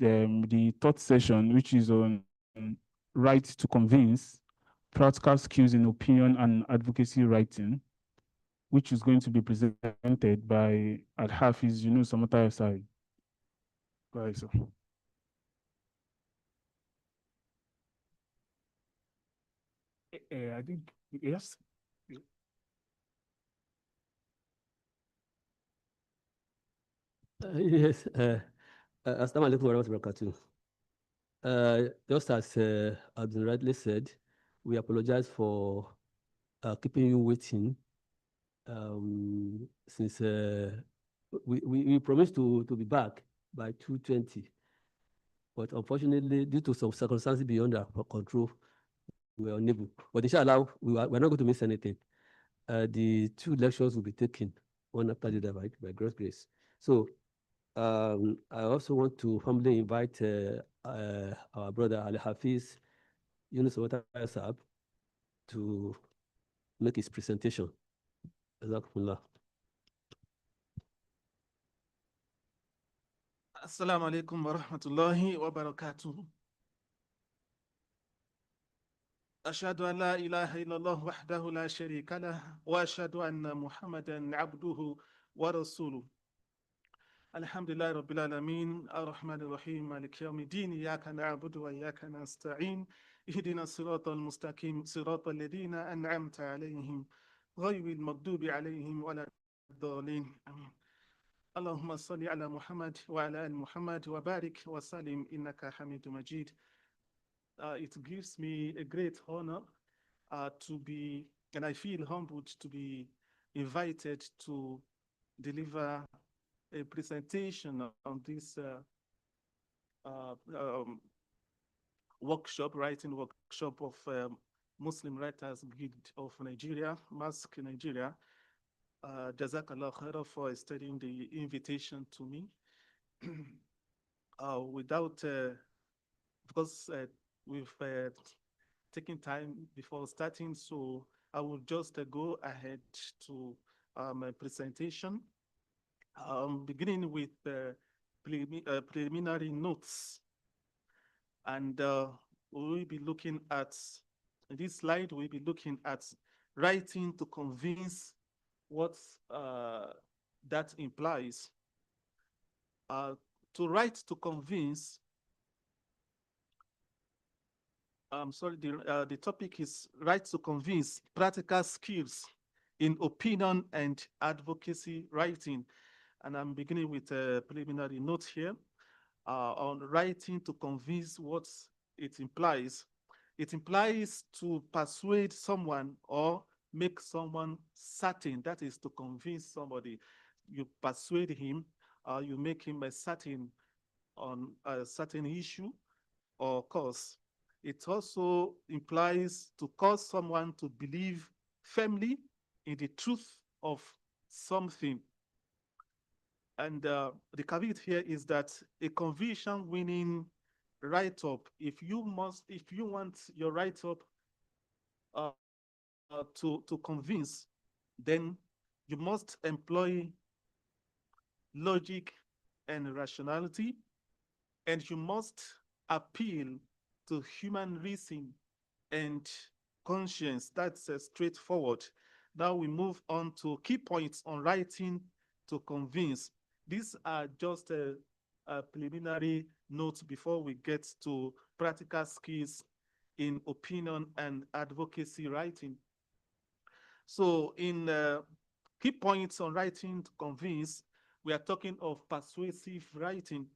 the third session, which is on right to convince, practical skills in opinion and advocacy writing, which is going to be presented by Al-Hafiz Yunus Samata Yasai. Go ahead, sir. I think, yes. Yes. Assalamu alaikum wa rahmatullahi wa barakatuh. Just as has been rightly said, we apologize for keeping you waiting. Since we promised to be back by 2:20, but unfortunately, due to some circumstances beyond our control, we were unable. But inshallah, we're not going to miss anything. The two lectures will be taken one after the other by God's grace. So I also want to humbly invite our brother Ali Hafiz Yunus Saab to make his presentation. Jazakumullah. Assalamu alaikum wa rahmatullahi wa barakatuh. أشهد أن لا إله إلا الله وحده لا شريك له وأشهد أن محمدا عبده ورسوله. الحمد لله رب العالمين الرحمن الرحيم مالك يوم الدين إياك نعبد وإياك نستعين اهدنا الصراط المستقيم صراط الذين أنعمت عليهم غير المغضوب عليهم ولا الضالين آمين. اللهم صل على محمد وعلى آل محمد وبارك وسلم إنك حميد مجيد. It gives me a great honor to be, and I feel humbled to be invited to deliver a presentation on this workshop, writing workshop of Muslim Writers Guild of Nigeria, MASQ Nigeria. Jazakallah khairah for extending the invitation to me. Because we've taken time before starting, so I will just go ahead to my presentation, beginning with preliminary notes. And we'll be looking at, in this slide, we'll be looking at writing to convince, what that implies. To write to convince, the topic is right to convince, practical skills in opinion and advocacy writing. And I'm beginning with a preliminary note here on writing to convince. What it implies. It implies to persuade someone or make someone certain. That is to convince somebody. You persuade him, you make him a certain on a certain issue or cause. It also implies to cause someone to believe firmly in the truth of something. And the caveat here is that a conviction-winning write-up, if you want your write-up to convince, then you must employ logic and rationality, and you must appeal to human reason and conscience. That's straightforward. Now we move on to key points on writing to convince. These are just a preliminary notes before we get to practical skills in opinion and advocacy writing. So in key points on writing to convince, we are talking of persuasive writing.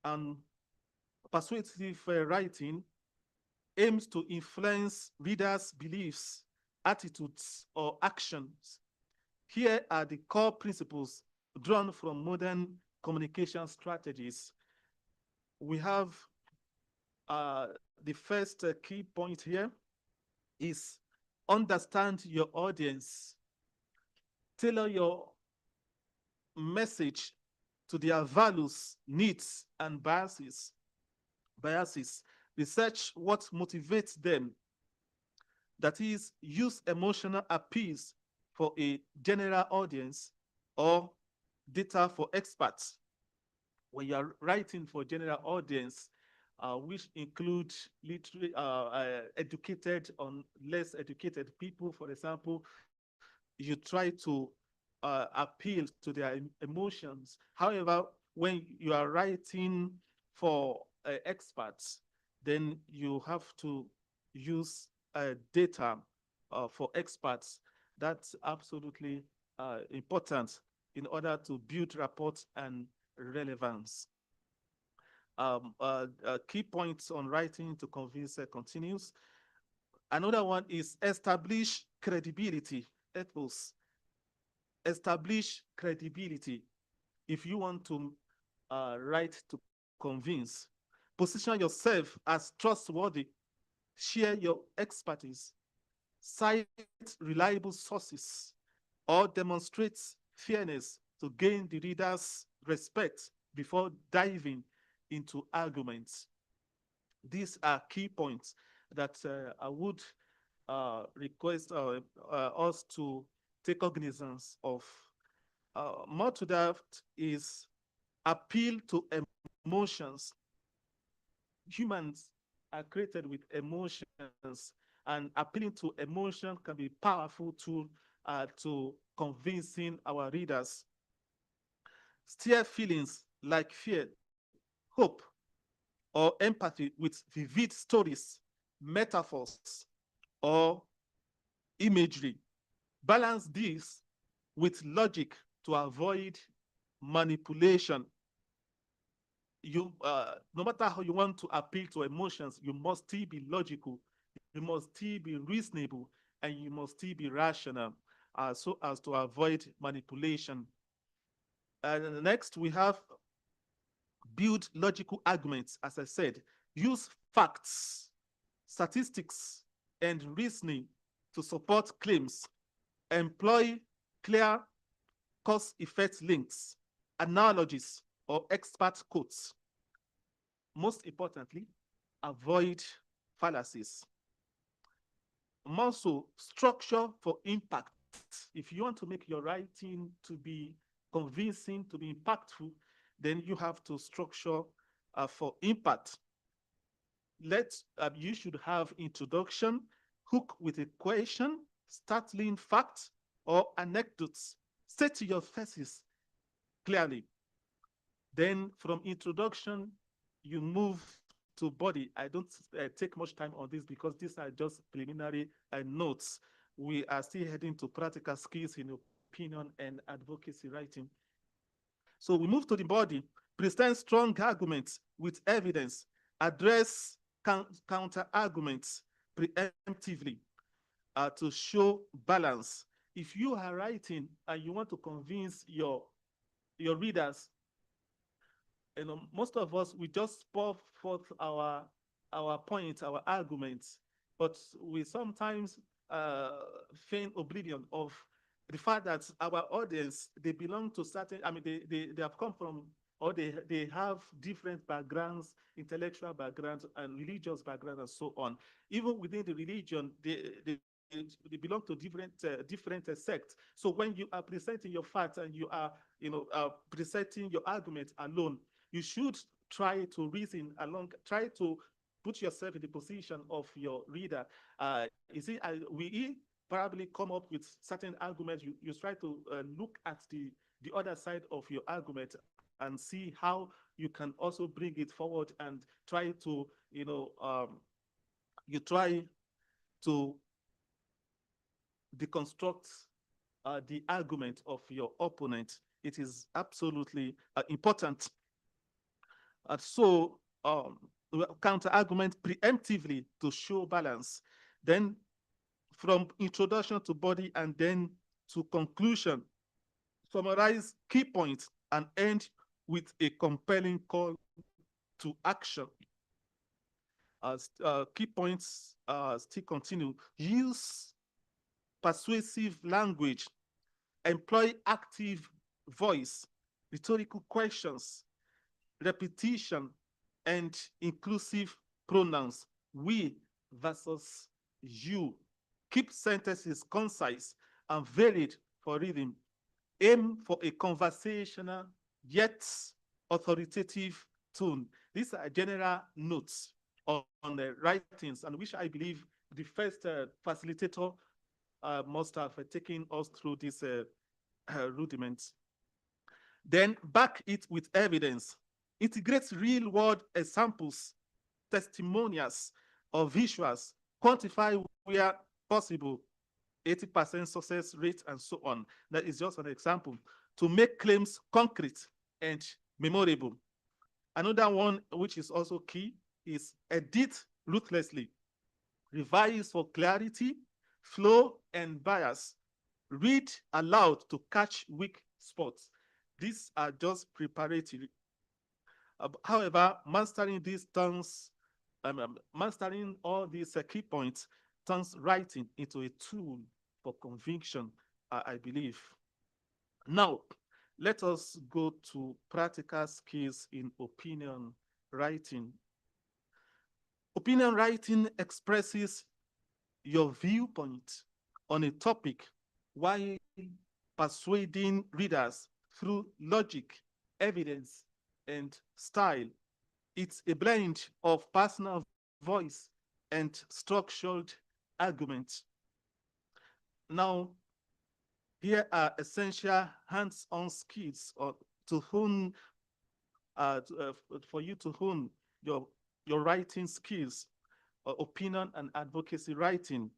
And persuasive writing aims to influence readers' beliefs, attitudes, or actions. Here are the core principles drawn from modern communication strategies. We have the first key point here is understand your audience. Tailor your message to their values, needs, and biases. Research what motivates them. That is, use emotional appeals for a general audience or data for experts. when you are writing for general audience, which include literally educated or less educated people, for example, you try to appeal to their emotions. However, when you are writing for experts, then you have to use data for experts. That's absolutely important in order to build rapport and relevance. Key points on writing to convince continues. Another one is establish credibility, ethos. Establish credibility. If you want to write to convince, position yourself as trustworthy, share your expertise, cite reliable sources, or demonstrate fairness to gain the reader's respect before diving into arguments. These are key points that I would request us to take cognizance of. More to that is appeal to emotions. Humans are created with emotions, and appealing to emotion can be powerful tool to convincing our readers. Steer feelings like fear, hope, or empathy with vivid stories, metaphors, or imagery. Balance this with logic to avoid manipulation. No matter how you want to appeal to emotions, you must still be logical, you must still be reasonable, and you must still be rational, so as to avoid manipulation. And next, we have build logical arguments. As I said, use facts, statistics, and reasoning to support claims. Employ clear cause-effect links, analogies, or expert quotes. Most importantly, avoid fallacies. More so, structure for impact. If you want to make your writing to be convincing, to be impactful, then you have to structure for impact. You should have introduction, hook with a question, startling fact, or anecdotes. State your thesis clearly. Then from introduction, you move to body. I don't take much time on this because these are just preliminary notes. We are still heading to practical skills in opinion and advocacy writing. So we move to the body, present strong arguments with evidence, address counter arguments preemptively to show balance. If you are writing and you want to convince your readers, most of us, we just pour forth our points, our arguments, but we sometimes feign oblivion of the fact that our audience, they belong to certain, I mean, they have come from, or they have different backgrounds, intellectual backgrounds and religious backgrounds and so on. Even within the religion, they belong to different sects. So when you are presenting your facts and you are, presenting your argument alone, you should try to reason along, try to put yourself in the position of your reader. We probably come up with certain arguments. You try to look at the other side of your argument and see how you can also bring it forward and try to, you try to deconstruct the argument of your opponent. It is absolutely important. So counter argument preemptively to show balance. Then from introduction to body and then to conclusion, summarize key points and end with a compelling call to action. Key points still continue. Use persuasive language, employ active voice, rhetorical questions, repetition, and inclusive pronouns. We versus you. Keep sentences concise and varied for reading. Aim for a conversational yet authoritative tone. These are general notes on the writings, and which I believe the first facilitator must have taken us through these rudiments. Then back it with evidence. Integrate real-world examples, testimonials, or visuals. Quantify where possible, 80% success rate, and so on. That is just an example. To make claims concrete and memorable. Another one, which is also key, is edit ruthlessly. Revise for clarity, flow, and bias. Read aloud to catch weak spots. These are just preparatory. However, mastering these turns, mastering all these key points turns writing into a tool for conviction, I believe. Now, let us go to practical skills in opinion writing. Opinion writing expresses your viewpoint on a topic while persuading readers through logic, evidence, and style. It's a blend of personal voice and structured argument. Now, here are essential hands-on skills to hone for you to hone your writing skills, opinion and advocacy writing.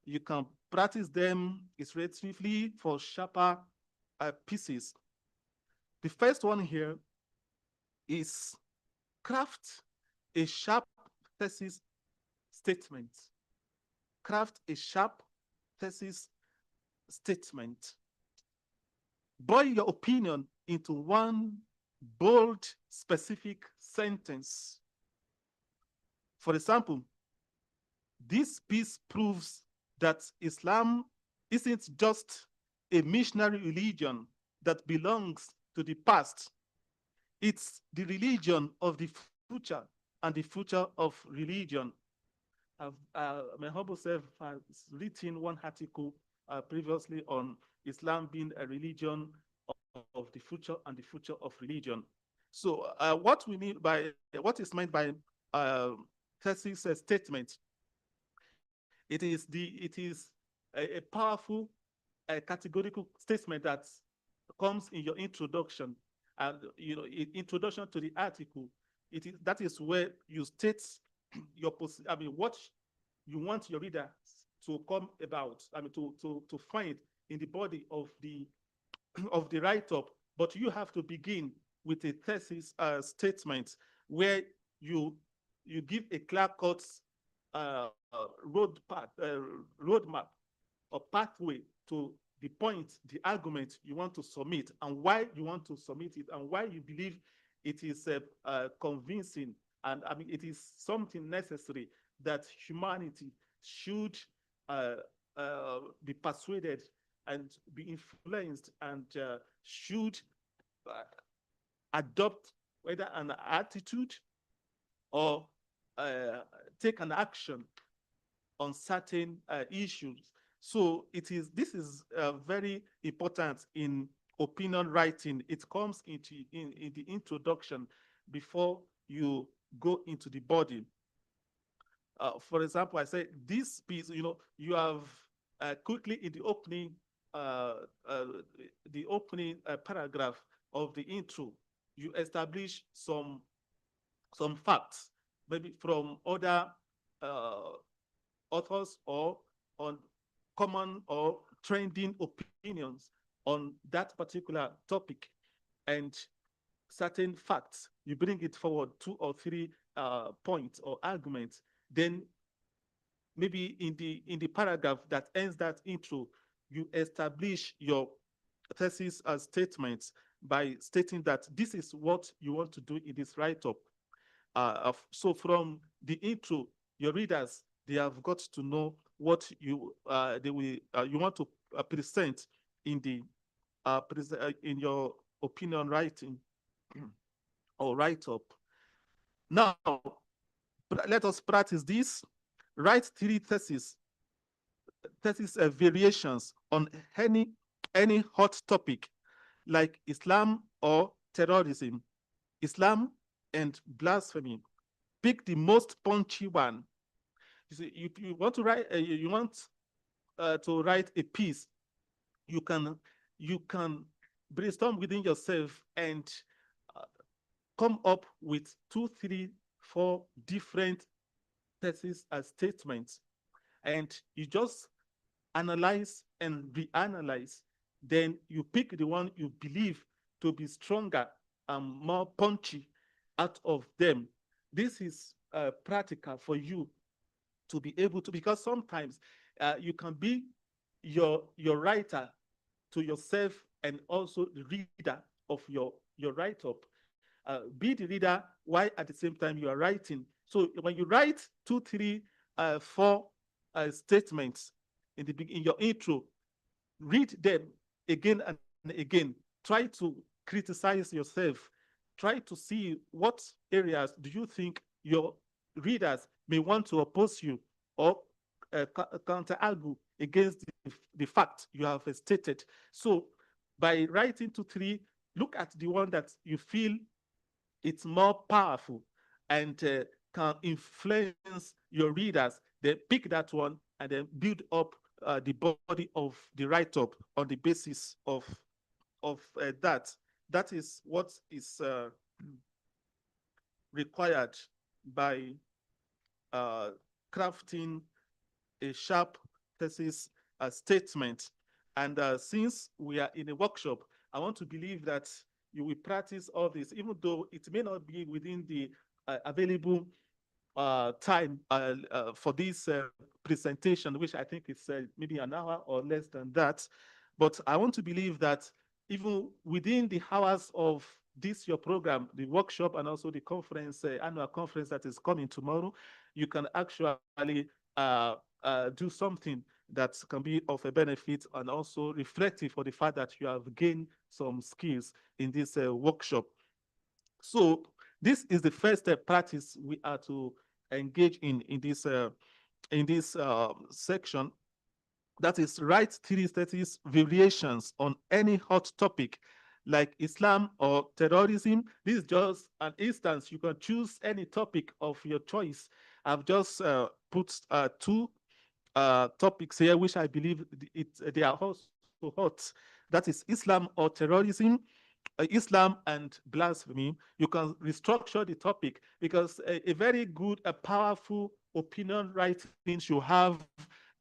You can practice them iteratively for sharper pieces. The first one here is craft a sharp thesis statement. Craft a sharp thesis statement. Boil your opinion into one bold, specific sentence. For example, this piece proves that Islam isn't just a missionary religion that belongs to the past. It's the religion of the future and the future of religion. My humble self has written one article previously on Islam being a religion of the future and the future of religion. So what is meant by thesis statement? It is a powerful categorical statement that comes in your introduction, and introduction to the article. That is where you state what you want your reader to come about. To find in the body of the of the write-up. But you have to begin with a thesis statement where you give a clear-cut roadmap or pathway to the point, the argument you want to submit, and why you want to submit it, and why you believe it is convincing, and it is something necessary that humanity should be persuaded and be influenced, and should adopt whether an attitude or take an action on certain issues. So this is very important in opinion writing. It comes in the introduction before you go into the body. For example, I say this piece, you have quickly in the opening paragraph of the intro, you establish some facts, maybe from other authors or on common or trending opinions on that particular topic, and certain facts. You bring it forward 2 or 3 points or arguments. Then maybe in the paragraph that ends that intro, you establish your thesis as statements by stating that this is what you want to do in this write-up. So from the intro, your readers, they have got to know what you want to present in the in your opinion writing or write-up. Now, let us practice this. Write 3 theses variations on any hot topic like Islam or terrorism, Islam and blasphemy. Pick the most punchy one. You see, you want to write, you want to write a piece, you can brainstorm within yourself and uh, come up with 2, 3, 4 different theses and statements, and you just analyze and reanalyze. Then you pick the one you believe to be stronger and more punchy out of them. This is practical for you to be able to, because sometimes you can be your writer to yourself and also the reader of your write-up. Be the reader while at the same time you are writing. So when you write 2, 3, 4 statements in your intro, read them again and again. Try to criticize yourself. Try to see what areas do you think your readers may want to oppose you or counter argue against the fact you have stated. So by writing 2, 3, look at the one that you feel it's more powerful and can influence your readers. Then pick that one and then build up the body of the write-up on the basis of that. That is what is required by crafting a sharp thesis statement. And since we are in a workshop, I want to believe that you will practice all this, even though it may not be within the available time for this presentation, which I think is maybe an hour or less than that. But I want to believe that even within the hours of this your program, the workshop and also the conference, annual conference that is coming tomorrow, you can actually do something that can be of a benefit and also reflective for the fact that you have gained some skills in this workshop. So this is the first practice we are to engage in this section. That is, write 3 theses variations on any hot topic like Islam or terrorism. This is just an instance. You can choose any topic of your choice. I've just put 2 topics here, which I believe they are also hot. That is Islam or terrorism, Islam and blasphemy. You can restructure the topic because a very good, a powerful opinion writing should have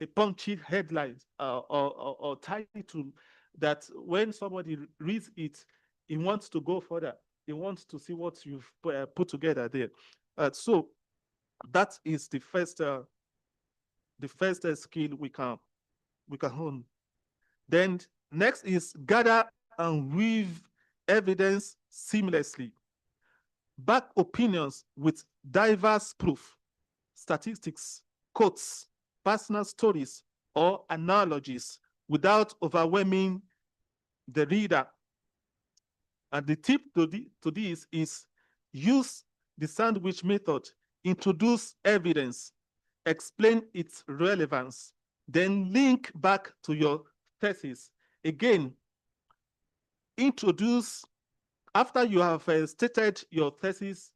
a punchy headline or title that when somebody reads it, he wants to go further. He wants to see what you've put together there. So that is the first skill we can hone. Then next is gather and weave evidence seamlessly. Back opinions with diverse proof, statistics, quotes, personal stories, or analogies without overwhelming the reader. And the tip to this is use the sandwich method. Introduce evidence, explain its relevance, then link back to your thesis. Again, introduce, after you have stated your thesis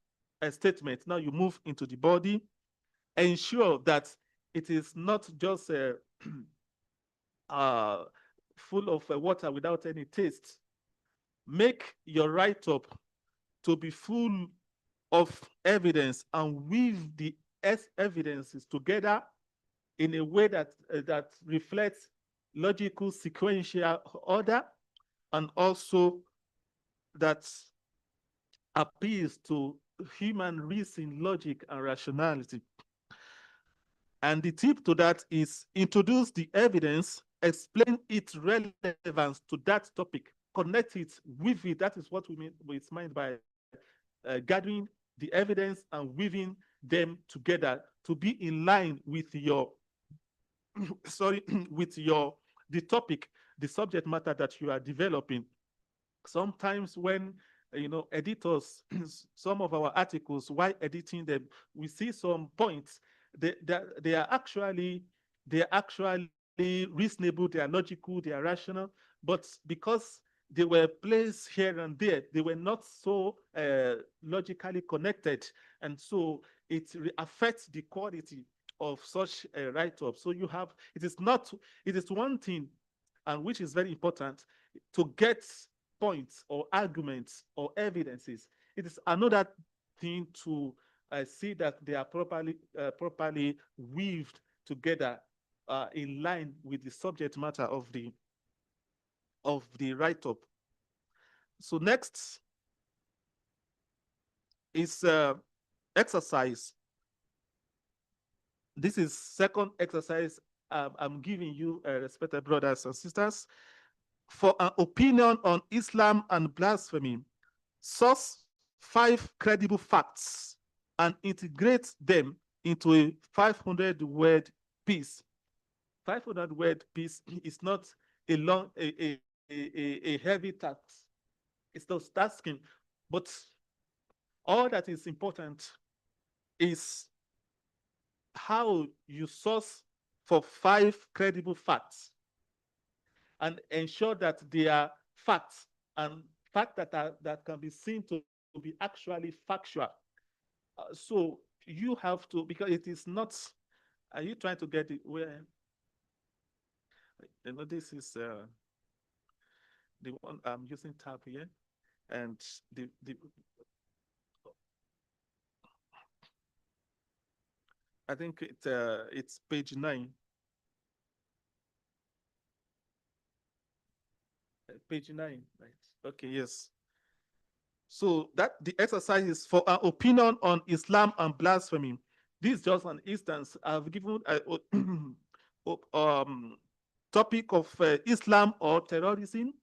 statement, now you move into the body. Ensure that it is not just full of water without any taste. Make your write-up to be full of evidence and weave the evidences together in a way that that reflects logical sequential order and also that appeals to human reason, logic, and rationality. And the tip to that is introduce the evidence, explain its relevance to that topic, connect it with it. That is what we mean by gathering the evidence and weaving them together to be in line with your with the topic, the subject matter that you are developing. Sometimes when editors, some of our articles, while editing them, we see some points they are actually reasonable, they are logical, they are rational, but because they were placed here and there. They were not so logically connected. And so it affects the quality of such a write-up. So you have, it is one thing, and which is very important, to get points or arguments or evidences. It is another thing to see that they are properly weaved together in line with the subject matter of the write-up. So next is exercise. This is second exercise I'm giving you, respected brothers and sisters. For an opinion on Islam and blasphemy, source 5 credible facts and integrate them into a 500-word piece. 500-word piece is not a long, a heavy task. It's not tasking, but all that is important is how you source for 5 credible facts and ensure that they are facts and facts that can be seen to be actually factual. So you have to, because it is not, are you trying to get it where, you know, this is the one I'm using tab here, and I think it's page 9. Page 9, right? Okay, yes. So that the exercise is for an opinion on Islam and blasphemy. This is just an instance. I've given a topic of Islam or terrorism,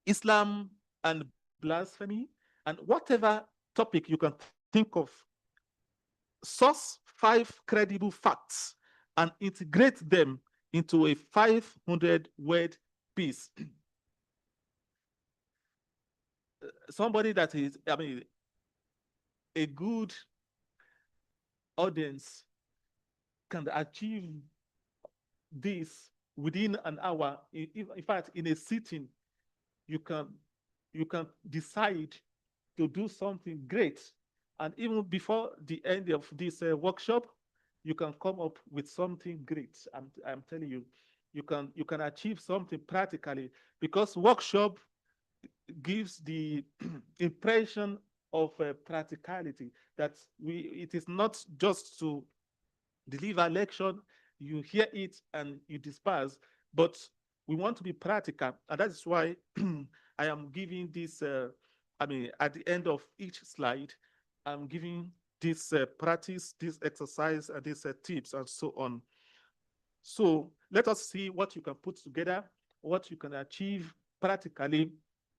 Islam and blasphemy, and whatever topic you can think of. Source 5 credible facts and integrate them into a 500-word piece. Somebody that is, I mean, a good audience can achieve this within an hour. In fact, in a sitting, you can decide to do something great. And even before the end of this workshop, you can come up with something great. I'm telling you, you can achieve something practically, because workshop gives the impression of practicality, that it is not just to deliver a lecture, you hear it and you disperse, but we want to be practical. And that is why I am giving this, at the end of each slide, I'm giving this practice, this exercise, and these tips and so on. So let us see what you can put together, what you can achieve practically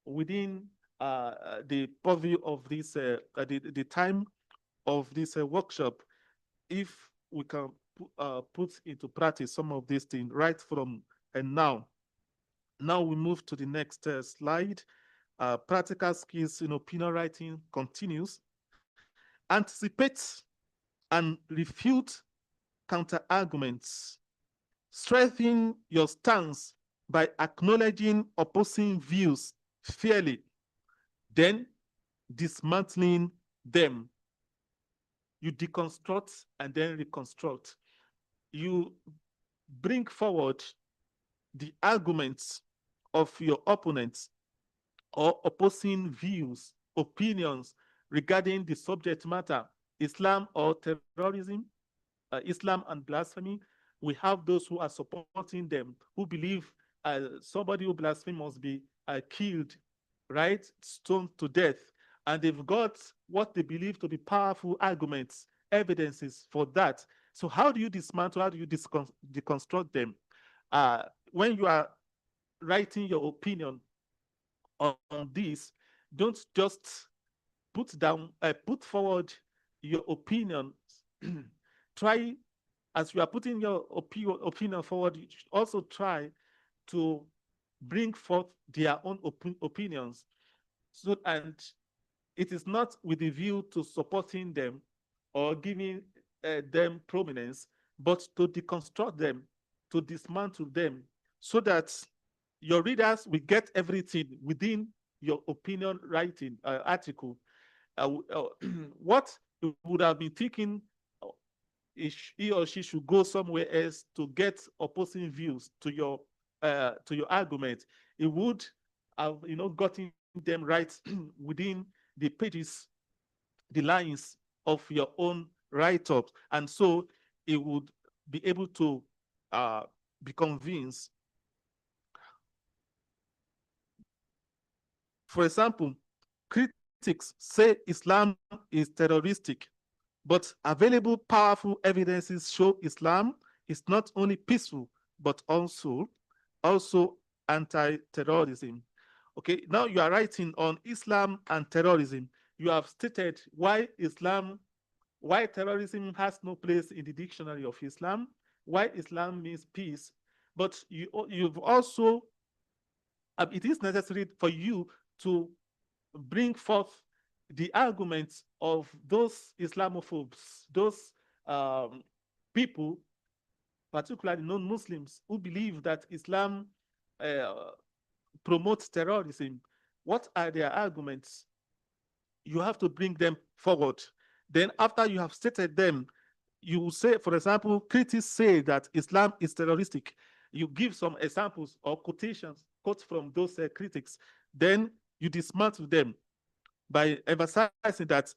within the purview of this, the time of this workshop, if we can put into practice some of these things right from and now. Now we move to the next slide. Practical skills in opinion writing continues. Anticipate and refute counter arguments. Strengthen your stance by acknowledging opposing views fairly, then dismantling them. You deconstruct and then reconstruct. You bring forward the arguments of your opponents or opposing views, opinions regarding the subject matter, Islam or terrorism, Islam and blasphemy. We have those who are supporting them, who believe somebody who blasphemes must be killed, right? Stoned to death. And they've got what they believe to be powerful arguments, evidences for that. So how do you dismantle, how do you deconstruct them? When you are writing your opinion on this, don't just put forward your opinion. Try, as you are putting your opinion forward, you should also try to bring forth their own opinions. So, and it is not with the view to supporting them or giving them prominence, but to deconstruct them, to dismantle them, so that your readers will get everything within your opinion writing article. What you would have been thinking, he or she should go somewhere else to get opposing views to your argument. It would have gotten them right within the pages, the lines of your own write-up, and so it would be able to be convinced. For example, critics say Islam is terroristic, but available powerful evidences show Islam is not only peaceful, but also anti-terrorism. Okay, now you are writing on Islam and terrorism. You have stated why terrorism has no place in the dictionary of Islam, why Islam means peace, but you've also, it is necessary for you to bring forth the arguments of those Islamophobes, those people, particularly non-Muslims, who believe that Islam promotes terrorism. What are their arguments? You have to bring them forward. Then after you have stated them, you will say, for example, critics say that Islam is terroristic. You give some examples or quotes from those critics. Then you dismantle them by emphasizing that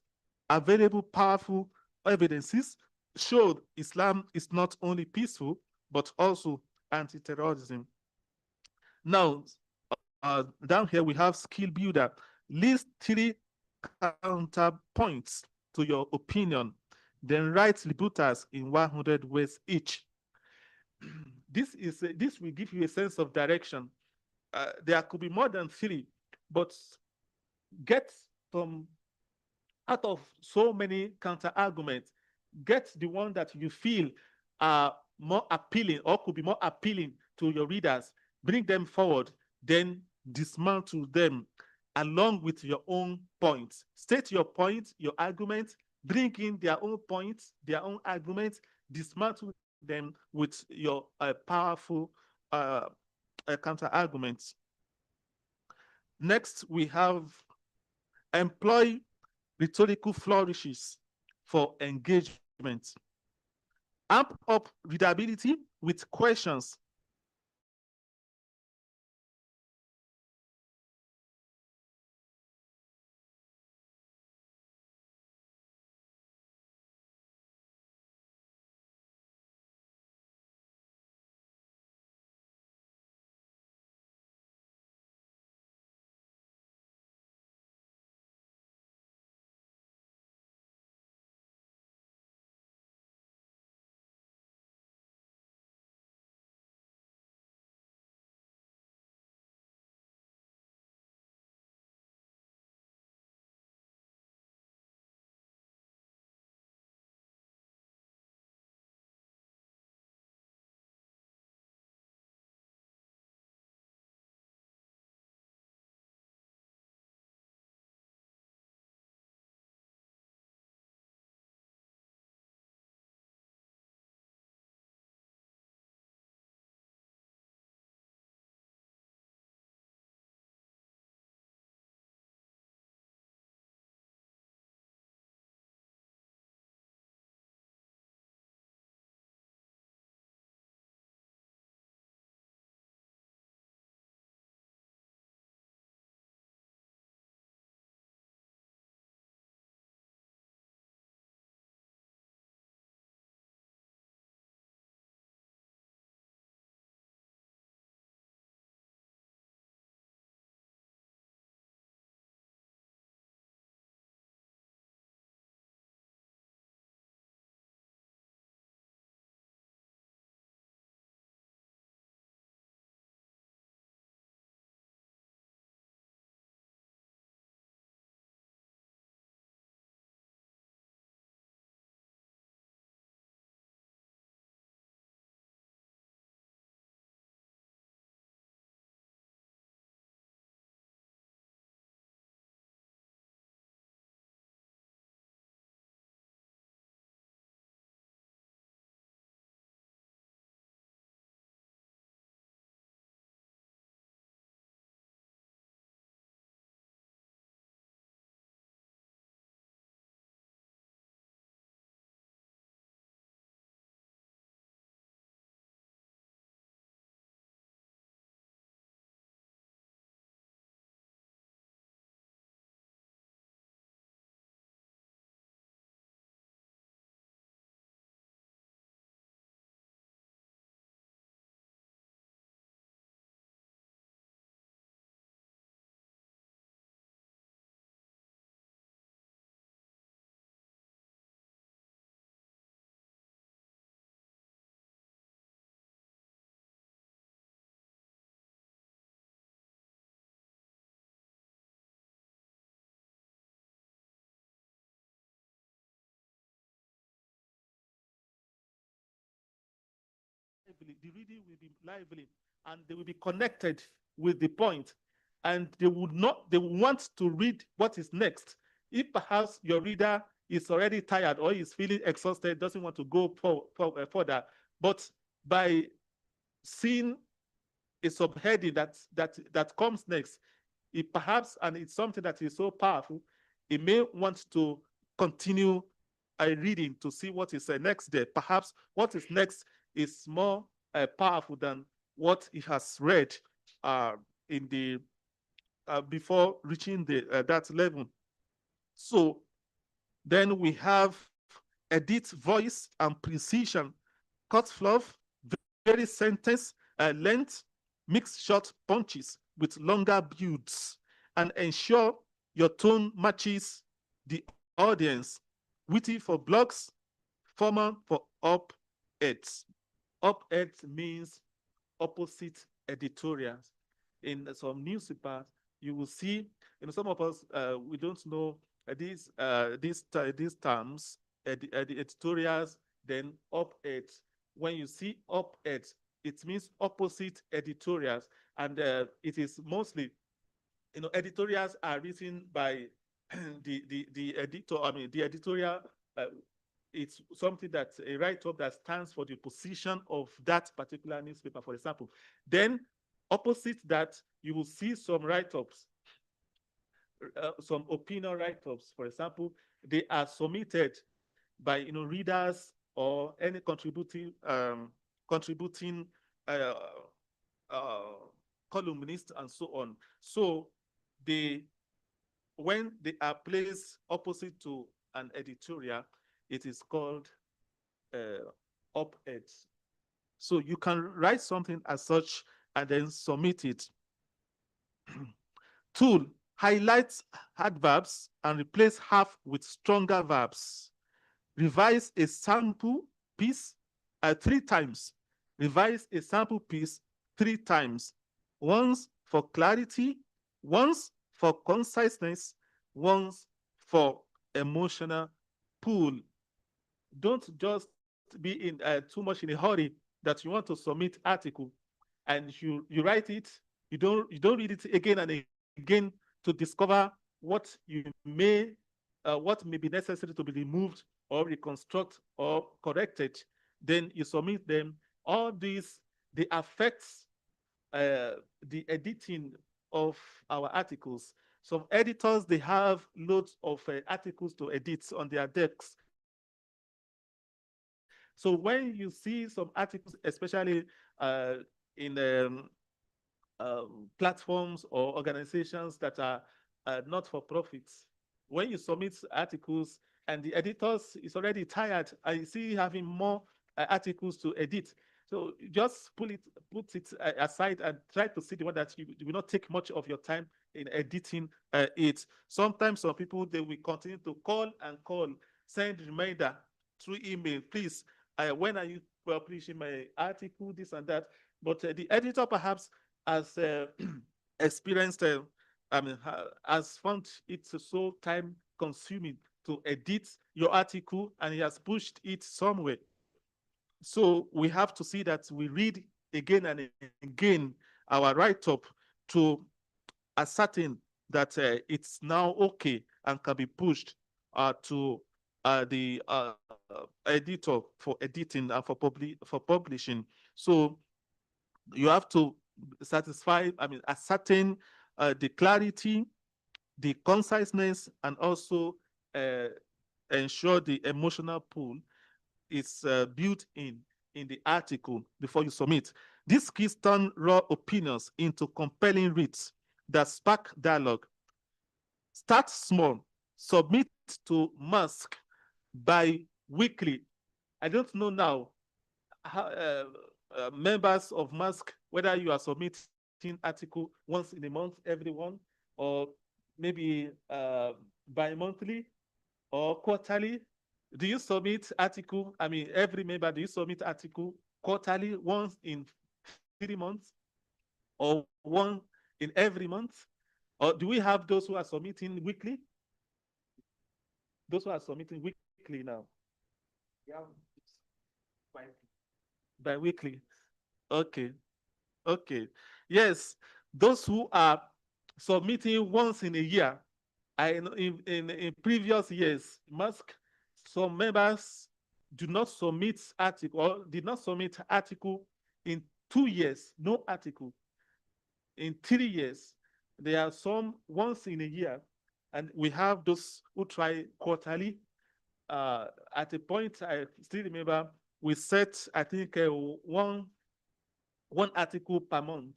available powerful evidences showed Islam is not only peaceful, but also anti-terrorism. Now, down here we have skill builder. List 3 counterpoints to your opinion, then write rebuttals in 100 words each. This will give you a sense of direction. There could be more than 3, but get from out of so many counter arguments, get the one that you feel are more appealing or could be more appealing to your readers, bring them forward, then dismantle them along with your own points. State your point, your argument, bring in their own points, their own arguments, dismantle them with your powerful counter arguments. Next, we have employ rhetorical flourishes for engagement. Amp up readability with questions lively. The reading will be lively, and they will be connected with the point, and they would want to read what is next. If perhaps your reader is already tired or is feeling exhausted, doesn't want to go further, but by seeing a subheading that comes next, it perhaps, and it's something that is so powerful, it may want to continue reading to see what is next there. Perhaps what is next is more powerful than what he has read in the before reaching the that level. So then we have edit voice and precision, cut fluff, very sentence length, mix short punches with longer builds, and ensure your tone matches the audience. Witty for blogs, formal for op-eds. Op-eds means opposite editorials. In some newspapers, you will see, some of us, we don't know these terms, the editorials, then op-eds. When you see op-eds, it means opposite editorials, and it is mostly, editorials are written by the editor. I mean, the editorial. It's something that's a write-up that stands for the position of that particular newspaper, for example. Then, opposite that, you will see some write-ups, some opinion write-ups. For example, they are submitted by readers or any contributing columnists and so on. So when they are placed opposite to an editorial, it is called op-eds. So you can write something as such and then submit it. Tool, highlight adverbs and replace half with stronger verbs. Revise a sample piece 3 times. Revise a sample piece 3 times. Once for clarity, once for conciseness, once for emotional pull. Don't just be in too much in a hurry that you want to submit article and you write it, you don't read it again and again to discover what may be necessary to be removed or reconstruct or corrected. Then you submit them. All these, they affect the editing of our articles. Some editors, they have loads of articles to edit on their desks. So when you see some articles, especially in platforms or organizations that are not for profits, when you submit articles and the editors is already tired, I see having more articles to edit. So just put it aside and try to see the one that you will not take much of your time in editing it. Sometimes some people, they will continue to call and call, send reminder through email, please, when are you publishing my article, this and that. But the editor perhaps has experienced, has found it so time consuming to edit your article, and he has pushed it somewhere. So we have to see that we read again and again our write-up to ascertain that it's now okay and can be pushed to the editor for editing and for publishing. So you have to ascertain the clarity, the conciseness, and also ensure the emotional pull is built in the article before you submit. These keys turn raw opinions into compelling reads that spark dialogue. Start small. Submit to MASQ bi-weekly. I don't know now how, members of MASQ, whether you are submitting article once in a month, every one, or maybe bi-monthly or quarterly. Do you submit article? I mean, every member, do you submit article quarterly, once in 3 months, or one in every month? Or do we have those who are submitting weekly? Those who are submitting weekly now. Yeah, bi-weekly. Okay. Okay. Yes, those who are submitting once in a year, I know in previous years, MASQ, some members do not submit article or did not submit article in 2 years, no article. In 3 years, there are some once in a year, and we have those who try quarterly. At a point, I still remember we set, I think, one article per month.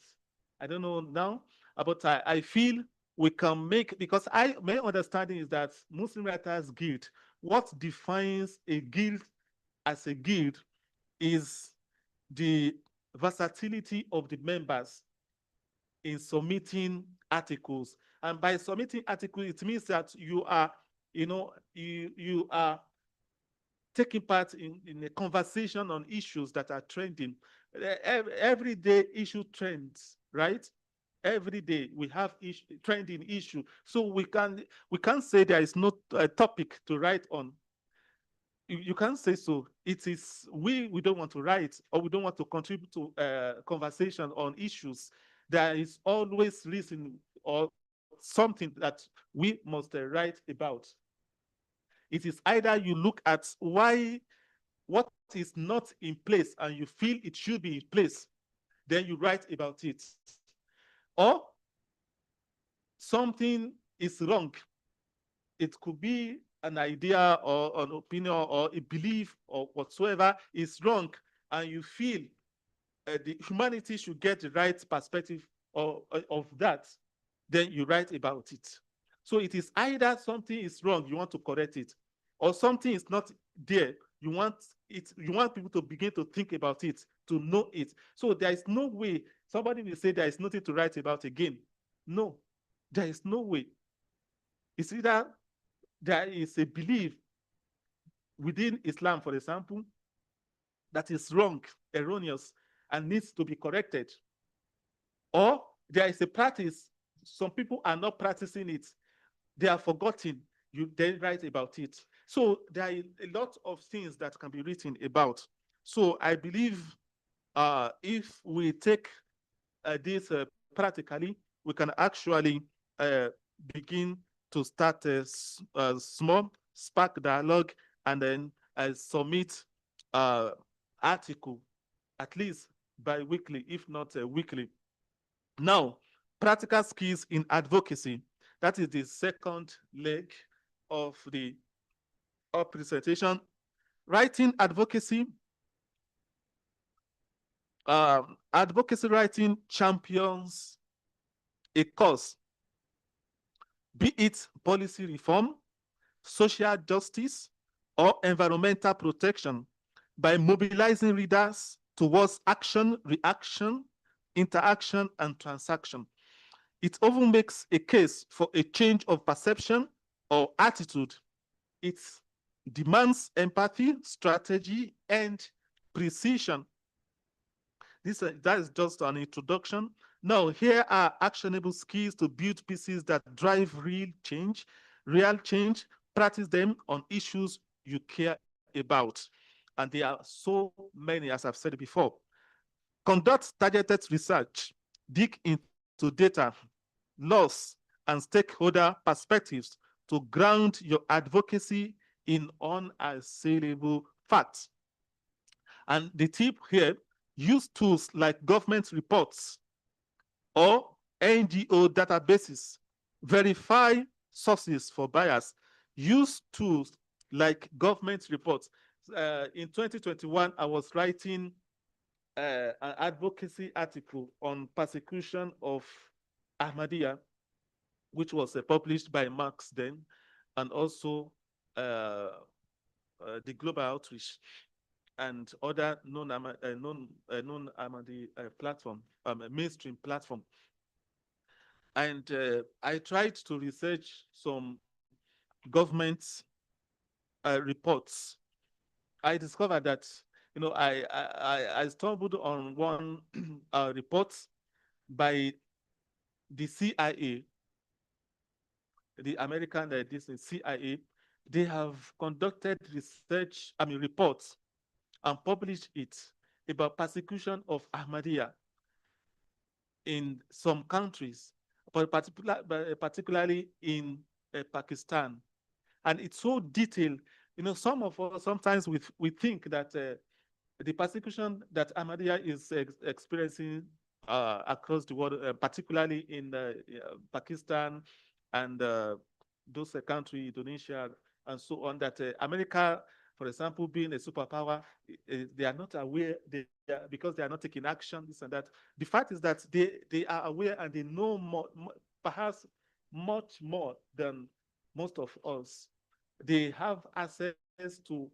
I don't know now, but I feel we can make, because my understanding is that Muslim Writers Guild, what defines a guild as a guild is the versatility of the members in submitting articles. And by submitting articles, it means that you are, you are taking part in a conversation on issues that are trending. Everyday issue trends, right? Every day we have trending issue. So we can't say there is no topic to write on. You can't say so. It is we don't want to write, or we don't want to contribute to conversation on issues. There is always reason or something that we must write about. It is either you look at what is not in place and you feel it should be in place, then you write about it. Or something is wrong. It could be an idea or an opinion or a belief or whatsoever is wrong, and you feel the humanity should get the right perspective of that, then you write about it. So it is either something is wrong, you want to correct it, or something is not there, you want people to begin to think about it, to know it. So there is no way somebody will say there is nothing to write about again. No, there is no way. It's either there is a belief within Islam, for example, that is wrong, erroneous, and needs to be corrected. Or there is a practice, some people are not practicing it, they are forgotten, you then write about it. So there are a lot of things that can be written about. So I believe if we take this practically, we can actually begin to start a small spark dialogue, and then submit article at least bi-weekly, if not weekly. Now, practical skills in advocacy. That is the second leg of the presentation. Writing advocacy. Advocacy writing champions a cause, be it policy reform, social justice, or environmental protection, by mobilizing readers towards action, reaction, interaction, and transaction. It often makes a case for a change of perception or attitude. It demands empathy, strategy, and precision. That is just an introduction. Now, here are actionable skills to build pieces that drive real change. Practice them on issues you care about. And there are so many, as I've said before. Conduct targeted research, dig into data, laws, and stakeholder perspectives to ground your advocacy in unassailable facts. And the tip here, use tools like government reports or NGO databases. Verify sources for bias. Use tools like government reports. In 2021, I was writing an advocacy article on persecution of Ahmadiyya, which was published by Marx then, and also the Global Outreach and other non-Ahmadi platform, mainstream platform. And I tried to research some government reports. I discovered that, I stumbled on one report by the CIA, the American CIA. They have conducted reports and published it. about persecution of Ahmadiyya in some countries, but particularly in Pakistan. And it's so detailed. You know, some of us sometimes we think that the persecution that Ahmadiyya is experiencing across the world, particularly in Pakistan and those countries, Indonesia, and so on, that America, for example, being a superpower, they are not aware, because they are not taking action, this and that. The fact is that they are aware and they know more, perhaps much more than most of us. They have access to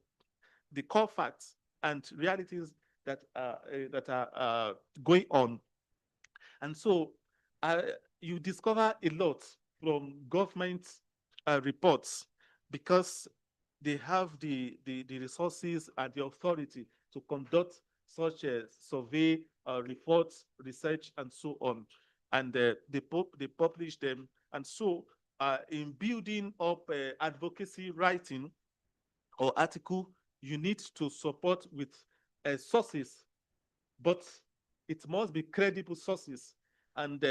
the core facts and realities that are going on. And so you discover a lot from government reports, because they have the resources and the authority to conduct such a survey, reports, research, and so on. And they publish them. And so in building up advocacy writing or article, you need to support with sources, but it must be credible sources and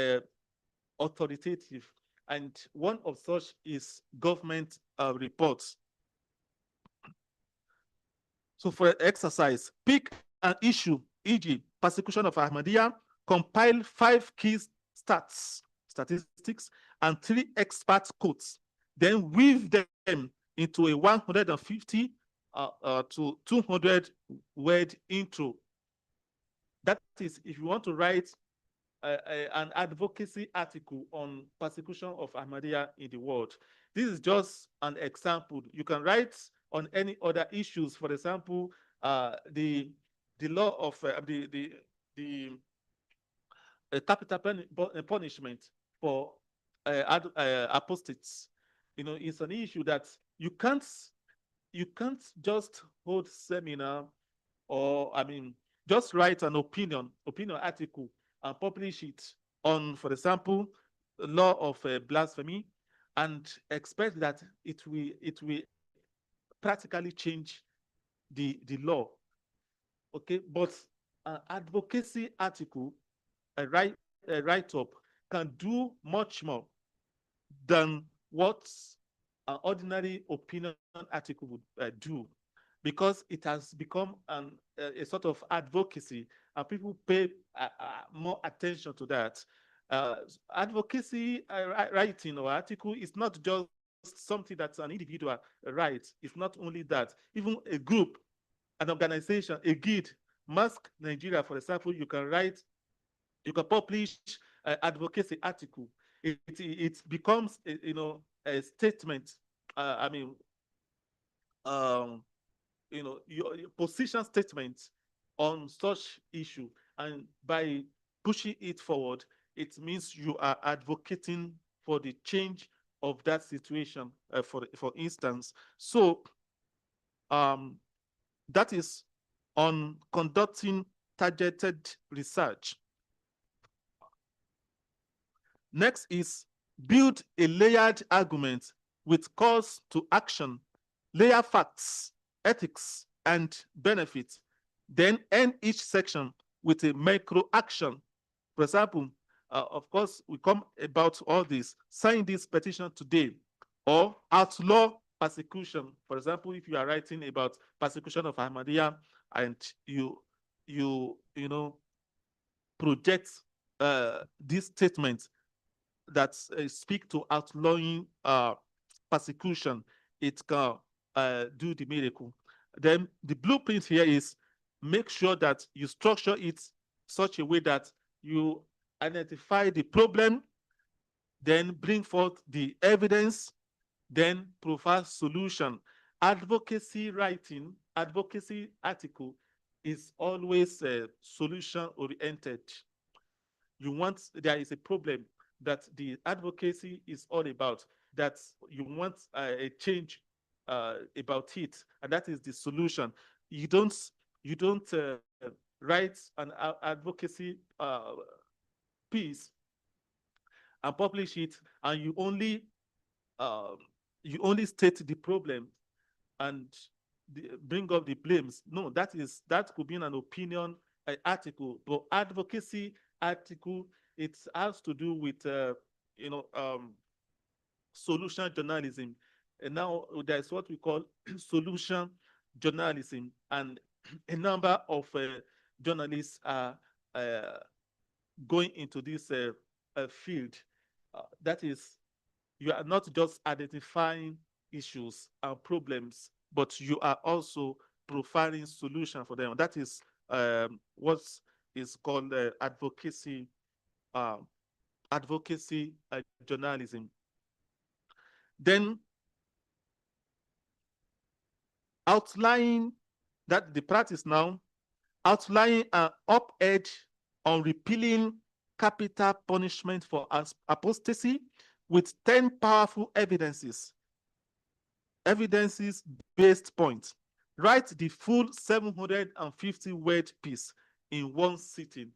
authoritative. And one of such is government reports. So for exercise, pick an issue, e.g. persecution of Ahmadiyya, compile 5 key statistics, and 3 expert quotes, then weave them into a 150 to 200 word intro. That is, if you want to write an advocacy article on persecution of Ahmadiyya in the world. This is just an example. You can write on any other issues. For example, the law of the capital punishment for apostates. You know, it's an issue that you can't just hold seminar, or just write an opinion article and publish it on, for example, the law of blasphemy, and expect that it will practically change the law. Okay, but an advocacy article, a write-up, can do much more than what an ordinary opinion article would do, because it has become a sort of advocacy, and people pay more attention to that. Advocacy writing or article is not just something that an individual writes. It's not only that. Even a group, an organization, a guild, MASQ Nigeria, for example, you can publish advocacy article. It becomes a statement. Your position statement on such issue, and by pushing it forward, it means you are advocating for the change of that situation, for instance. So that is on conducting targeted research. Next is build a layered argument with calls to action, layer facts, ethics, and benefits. Then end each section with a micro action. For example, of course, we come about all this: sign this petition today, or outlaw persecution. For example, if you are writing about persecution of Ahmadiyya and you project this statement that speak to outlawing persecution, it can do the miracle. Then the blueprint here is make sure that you structure it such a way that you identify the problem, then bring forth the evidence, then provide solution. Advocacy writing, advocacy article is always solution oriented. There is a problem that the advocacy is all about, that you want a change about it, and that is the solution. You don't write an advocacy piece and publish it, and you only state the problem and bring up the blames. No, that could be an opinion article, but advocacy article, it has to do with you know solution journalism. And now there's what we call solution journalism, and a number of journalists are uh, going into this field. That is, you are not just identifying issues and problems, but you are also providing solution for them. That is what is called um, advocacy journalism. Then outlining that the practice now, outlining an op-ed on repealing capital punishment for apostasy with 10 powerful evidences-based points. Write the full 750-word piece in one sitting.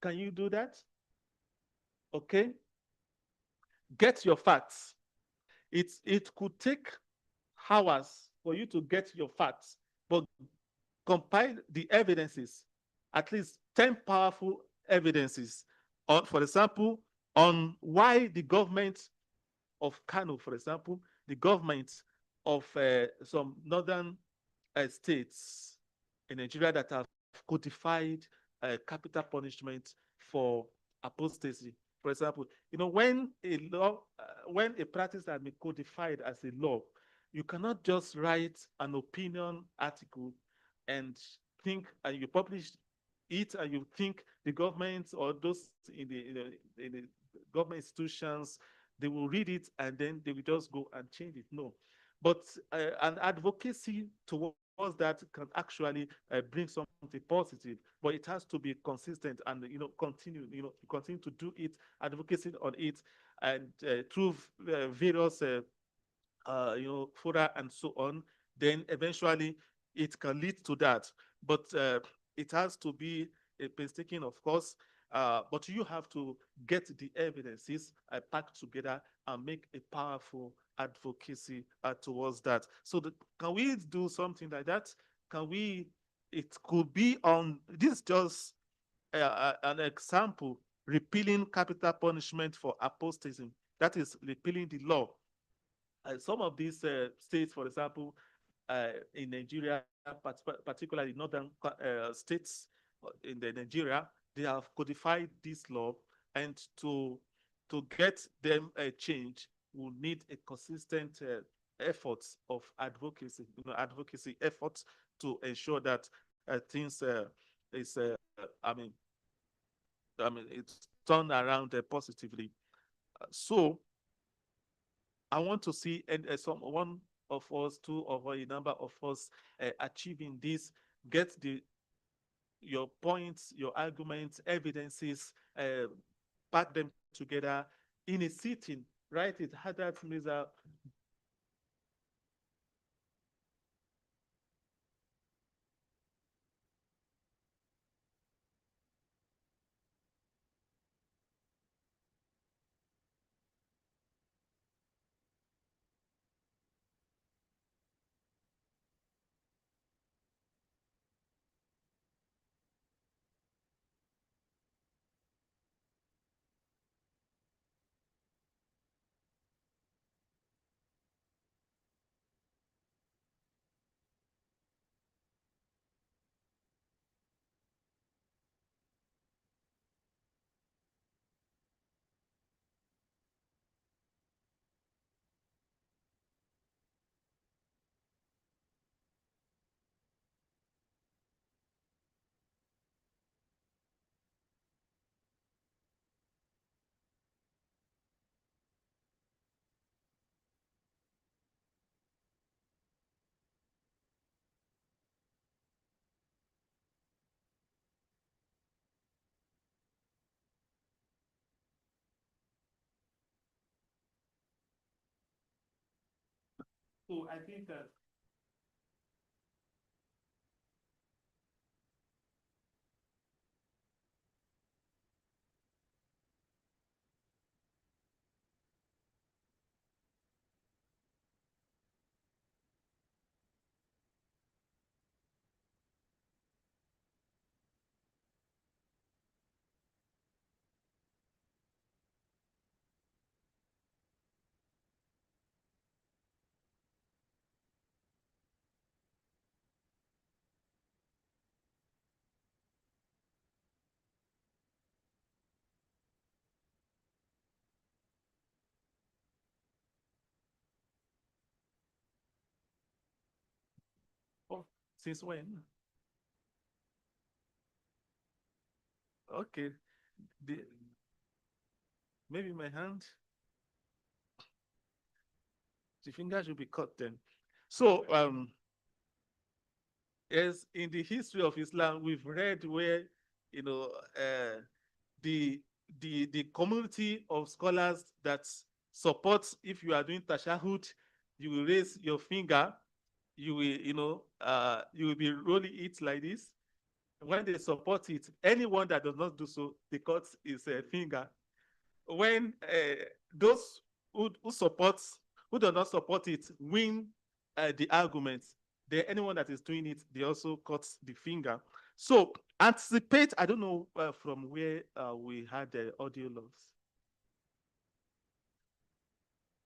Can you do that? Okay. Get your facts. It could take hours for you to get your facts, but compile the evidences, at least 10 powerful evidences, on, for example, on why the government of Kano, for example, the government of some northern states in Nigeria that have codified capital punishment for apostasy. For example, you know, when a law, when a practice has been codified as a law, you cannot just write an opinion article and think, and you publish it, and you think the government or those in the government institutions, they will read it and then they will just go and change it. No, but an advocacy towards that can actually bring something positive, but it has to be consistent and continue to do it, advocacy on it, and through various fora and so on. Then eventually it can lead to that, but it has to be a painstaking, of course. But you have to get the evidences packed together and make a powerful advocacy towards that. So can we do something like that? Can we? It could be on this, just an example: repealing capital punishment for apostasy. That is repealing the law. Some of these states, for example, in Nigeria, particularly northern states in Nigeria, they have codified this law, and to get them changed, will need a consistent efforts of advocacy, advocacy efforts to ensure that things is, it's turned around positively. So I want to see one of us, two of a number of us achieving this, get your points, your arguments, evidences, pack them together in a sitting, write it, Hadat Mirza. So I think that Since when? Okay. Maybe my hand. The finger should be cut then. So, as in the history of Islam, we've read where, you know, the community of scholars that supports, if you are doing tashahud, you will raise your finger, you will, you will be rolling it like this. When they support it, anyone that does not do so, they cut his finger. When those who do not support it, win the argument, then anyone that is doing it, they also cut the finger. So anticipate, I don't know from where we had the audio logs.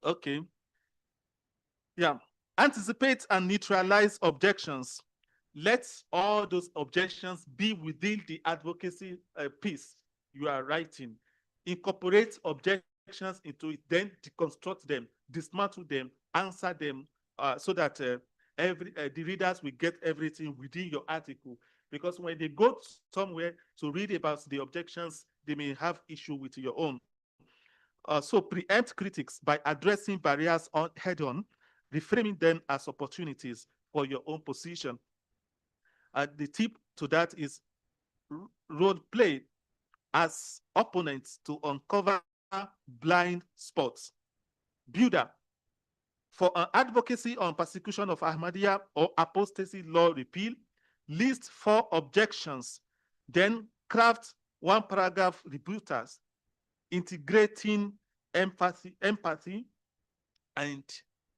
Okay. Yeah. Anticipate and neutralize objections. Let all those objections be within the advocacy piece you are writing. Incorporate objections into it, then deconstruct them, dismantle them, answer them, so that the readers will get everything within your article. Because when they go somewhere to read about the objections, they may have issue with your own. So preempt critics by addressing barriers head-on, reframing them as opportunities for your own position. The tip to that is role play as opponents to uncover blind spots. Builder, for an advocacy on persecution of Ahmadiyya or apostasy law repeal, list 4 objections, then craft 1 paragraph rebuttals, integrating empathy and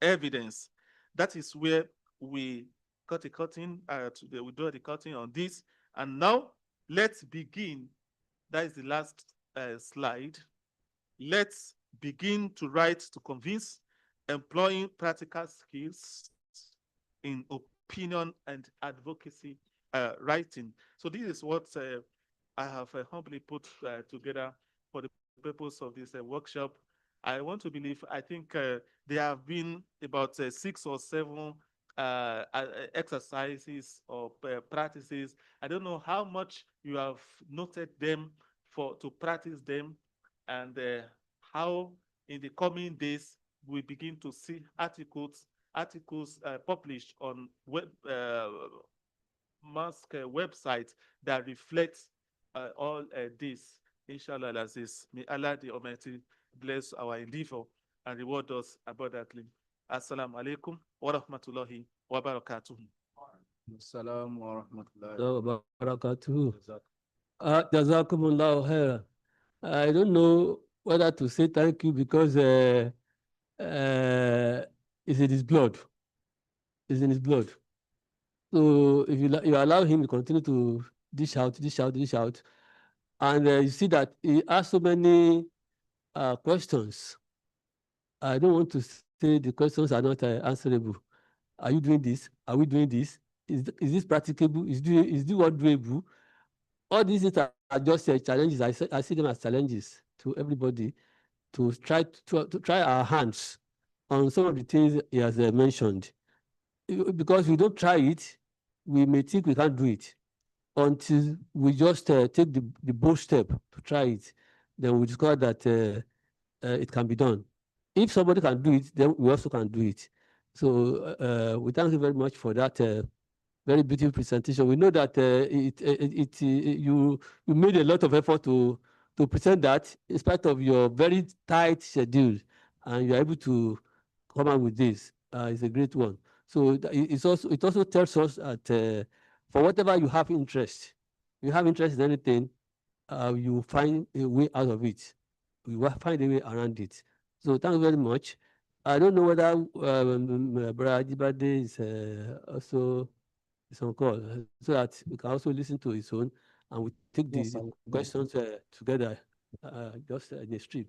evidence. That is where we cut a cutting, we draw the cutting on this. And now let's begin. That is the last slide. Let's begin to write to convince, employing practical skills in opinion and advocacy writing. So this is what I have humbly put together for the purpose of this workshop. I want to believe, I think there have been about 6 or 7 exercises or practices. I don't know how much you have noted them to practice them, and how in the coming days we begin to see articles published on MASQ website that reflects all this. Inshallah, Aziz. May Allah the Almighty bless our endeavor and reward us abundantly. Assalamu alaikum wa rahmatullahi wa barakatuh. Assalamu wa rahmatullahi wa barakatuh. Jazakumullahu khairan. I don't know whether to say thank you because it's in his blood. It's in his blood. So if you allow him to continue to dish out, and you see that he asked so many questions. I don't want to say the questions are not answerable. Are you doing this? Are we doing this? Is this practicable? Is this what doable? All these things are just challenges. I see them as challenges to everybody to try our hands on some of the things he has mentioned. Because we don't try it, we may think we can't do it until we just take the bold step to try it. Then we discover that it can be done. If somebody can do it, then we also can do it. So we thank you very much for that very beautiful presentation. We know that you made a lot of effort to present that in spite of your very tight schedule, and you're able to come up with this. It's a great one. So it also tells us that for whatever you have interest in anything, you find a way out of it. You will find a way around it. So thank you very much. I don't know whether Brother Ajibade is also on call, so that we can also listen to his own, and we take the questions together, just in a stream.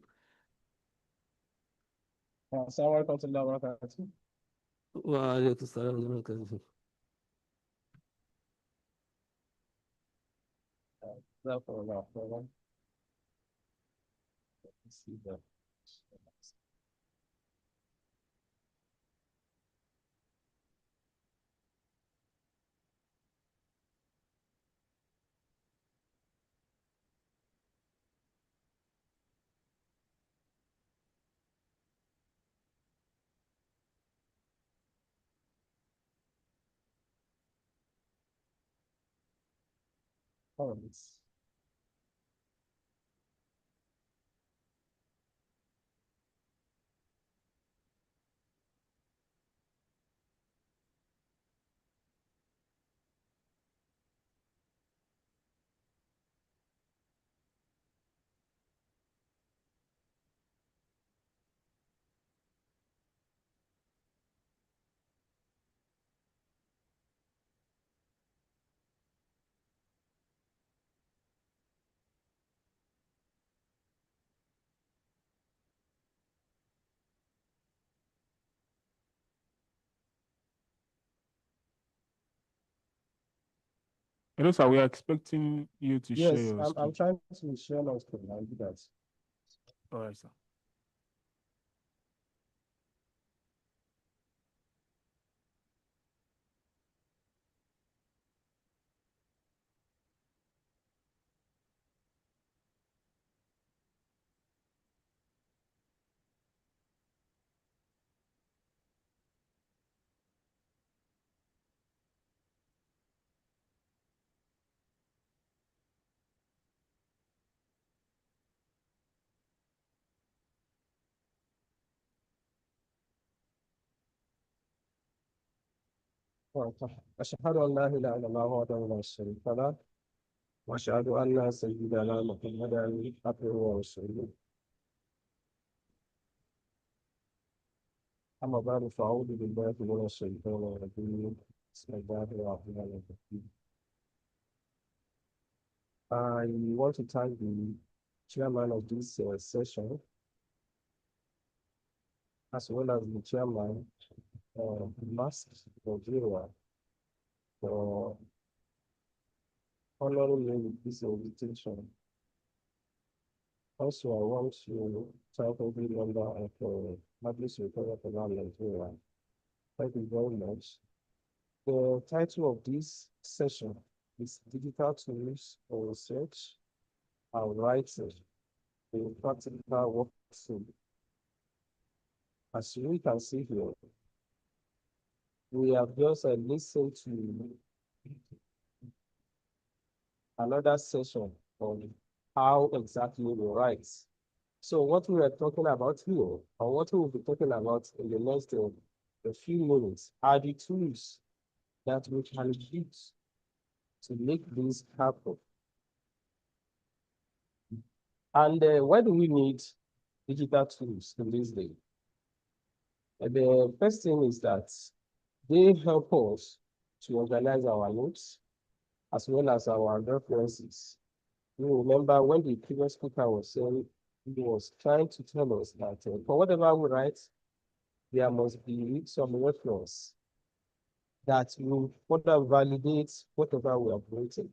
points. Hello, sir. We are expecting you to share Yes, your I'm screen. trying to share my screen. I'll do that. All right, sir. أشهد أن لا إله إلا الله وحده لا شريك له وأشهد أن سيدنا محمدا عبده ورسوله. أما بعد فأعوذ بالله من الشيطان الرجيم. بسم الله الرحمن الرحيم. I want to thank the chairman of this session, as well as the chairman of MASQ Nigeria, for honoring me with this invitation. Also, I want to thank every member of the Majlis Recovery Program Nigeria. Thank you very much. The title of this session is Digital Tools for Research and Writing in Practical Workflow. As we can see here, we have just listened to another session on how exactly we write. So what we are talking about here, or what we will be talking about in the next a few minutes, are the tools that we can use to make this happen. And why do we need digital tools in this day? The first thing is that they help us to organize our notes as well as our references. You remember when the previous speaker was saying, he was trying to tell us that for whatever we write, there must be some reference that will further validate whatever we have written.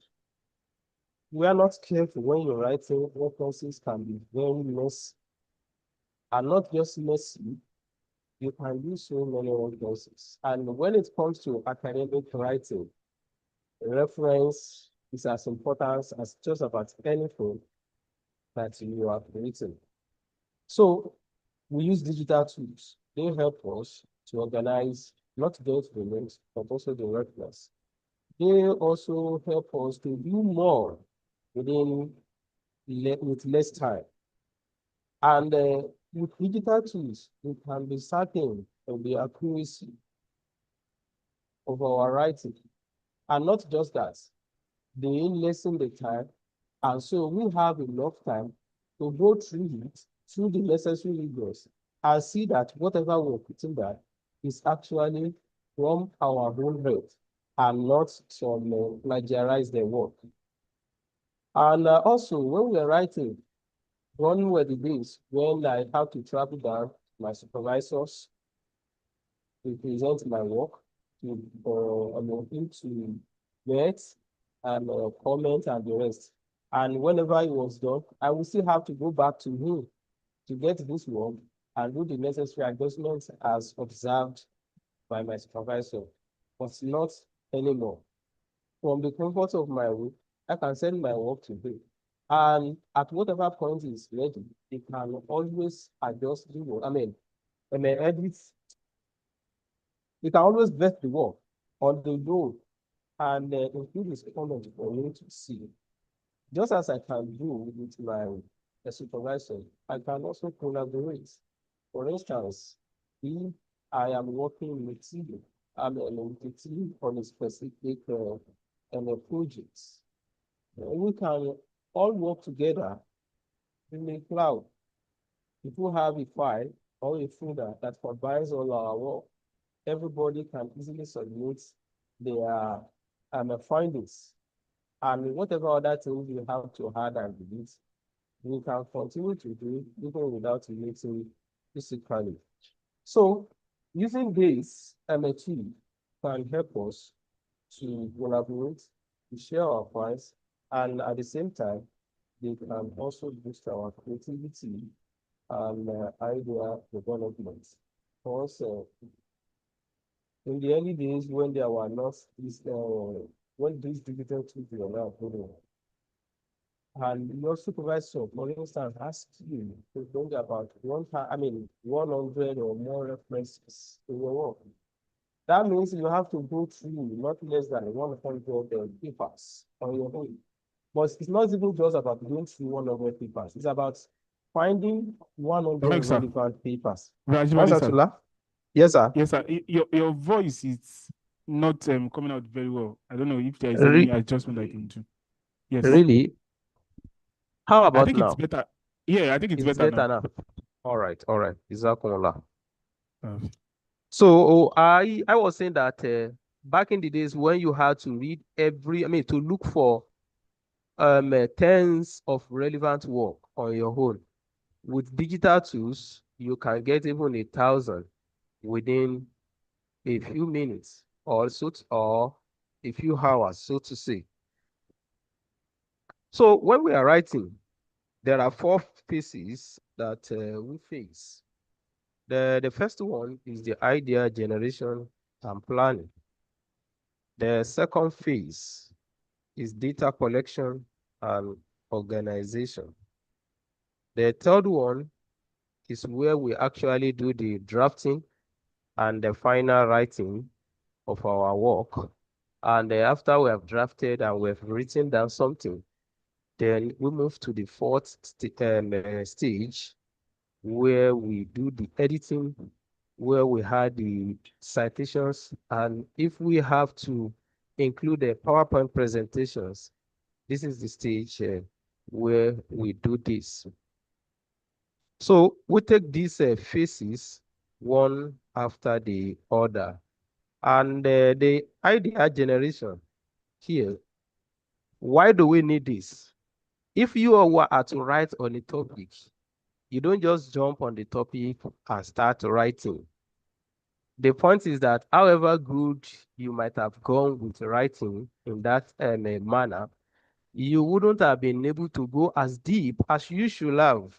We are not careful when you're writing, references can be very messy. And not just messy, you can use so many references. And when it comes to academic writing, reference is as important as just about anything that you have written. So we use digital tools. They help us to organize not just the links, but also the reference. They also help us to do more with less time. And with digital tools, we can be certain of the accuracy of our writing. And not just that, they lessen the time. And so we have enough time to go through it, through the necessary rigors, and see that whatever we're putting there is actually from our own head and not some plagiarized work. And also, when we're writing, one were the days when I have to travel down to my supervisors to present my work, to him to get and comment and the rest. And whenever it was done, I will still have to go back to him to get this work and do the necessary adjustments as observed by my supervisor, but not anymore. From the comfort of my room, I can send my work to him. And at whatever point is ready, he can always adjust the work. I mean, edit. He can always vet the work on the road and include his comment for me to see. Just as I can do with my supervisor, I can also collaborate. For instance, if I am working with you, I'm with the team on a specific project, we can all work together in the cloud. If you have a file or a folder that combines all our work, everybody can easily submit their findings. And whatever other things you have to add and delete, we can continue to do even without meeting physically. So using this MHE can help us to collaborate, to share our files, and at the same time, they can also boost our creativity and idea development. Also, in the early days when there were not these, when these digital tools were not available, and your supervisor, for instance, asks you to bring about 100 or more references to your work. That means you have to go through not less than 100 papers on your own. But it's not even just about going through 100 papers. It's about finding 100 Thanks, sir. relevant papers. Rajibali, sir. Ansatula? Yes, sir. Yes, sir. Your voice is not coming out very well. I don't know if there is any adjustment I can do. Yes. Really? How I about think now? it's better. Yeah, I think it's It's better better now. now. All right. Jazakumullah. Uh, So I was saying that back in the days when you had to read to look for tens of relevant work on your own, with digital tools, you can get even 1,000 within a few minutes or a few hours, so to say. So when we are writing, there are 4 phases that we face. The first one is the idea generation and planning. The second phase is data collection and organization. The third one is where we actually do the drafting and the final writing of our work. And after we have drafted and we have written down something, then we move to the fourth stage, where we do the editing, where we have the citations, and if we have to include the PowerPoint presentations, this is the stage where we do this. So we take these phases one after the other. And the idea generation here, why do we need this? If you are to write on a topic, you don't just jump on the topic and start writing. The point is that however good you might have gone with writing in that manner, you wouldn't have been able to go as deep as you should have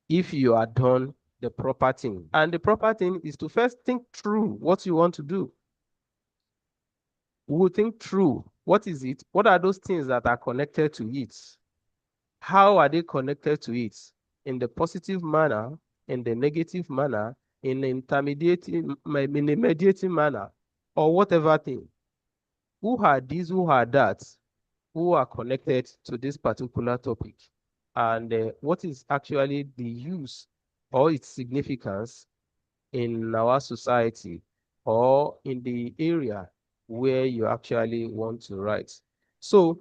if you had done the proper thing. And the proper thing is to first think through what you want to do. We will think through what is it, what are those things that are connected to it, how are they connected to it, in the positive manner, in the negative manner, in the mediating manner, or whatever thing. Who are these, who are that, who are connected to this particular topic, and what is actually the use or its significance in our society or in the area where you actually want to write. So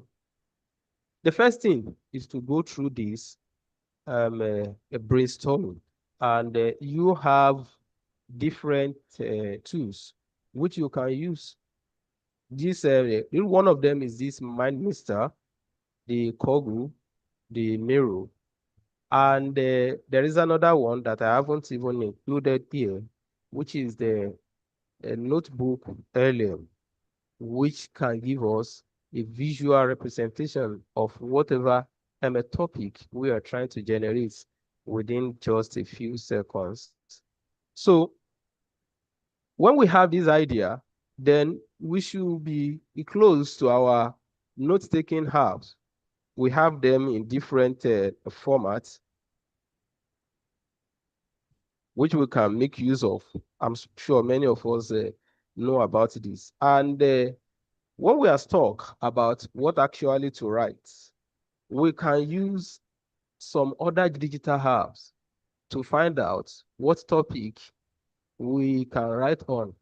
the first thing is to go through this brainstorming, and you have different tools which you can use. This one of them is this MindMister, the Kogu, the Miro, and there is another one that I haven't even included here, which is the notebook earlier, which can give us a visual representation of whatever a topic we are trying to generate within just a few seconds. So when we have this idea, then we should be close to our note-taking apps. We have them in different formats, which we can make use of. I'm sure many of us know about this. And when we are stuck about what actually to write, we can use some other digital apps to find out what topic we can write on,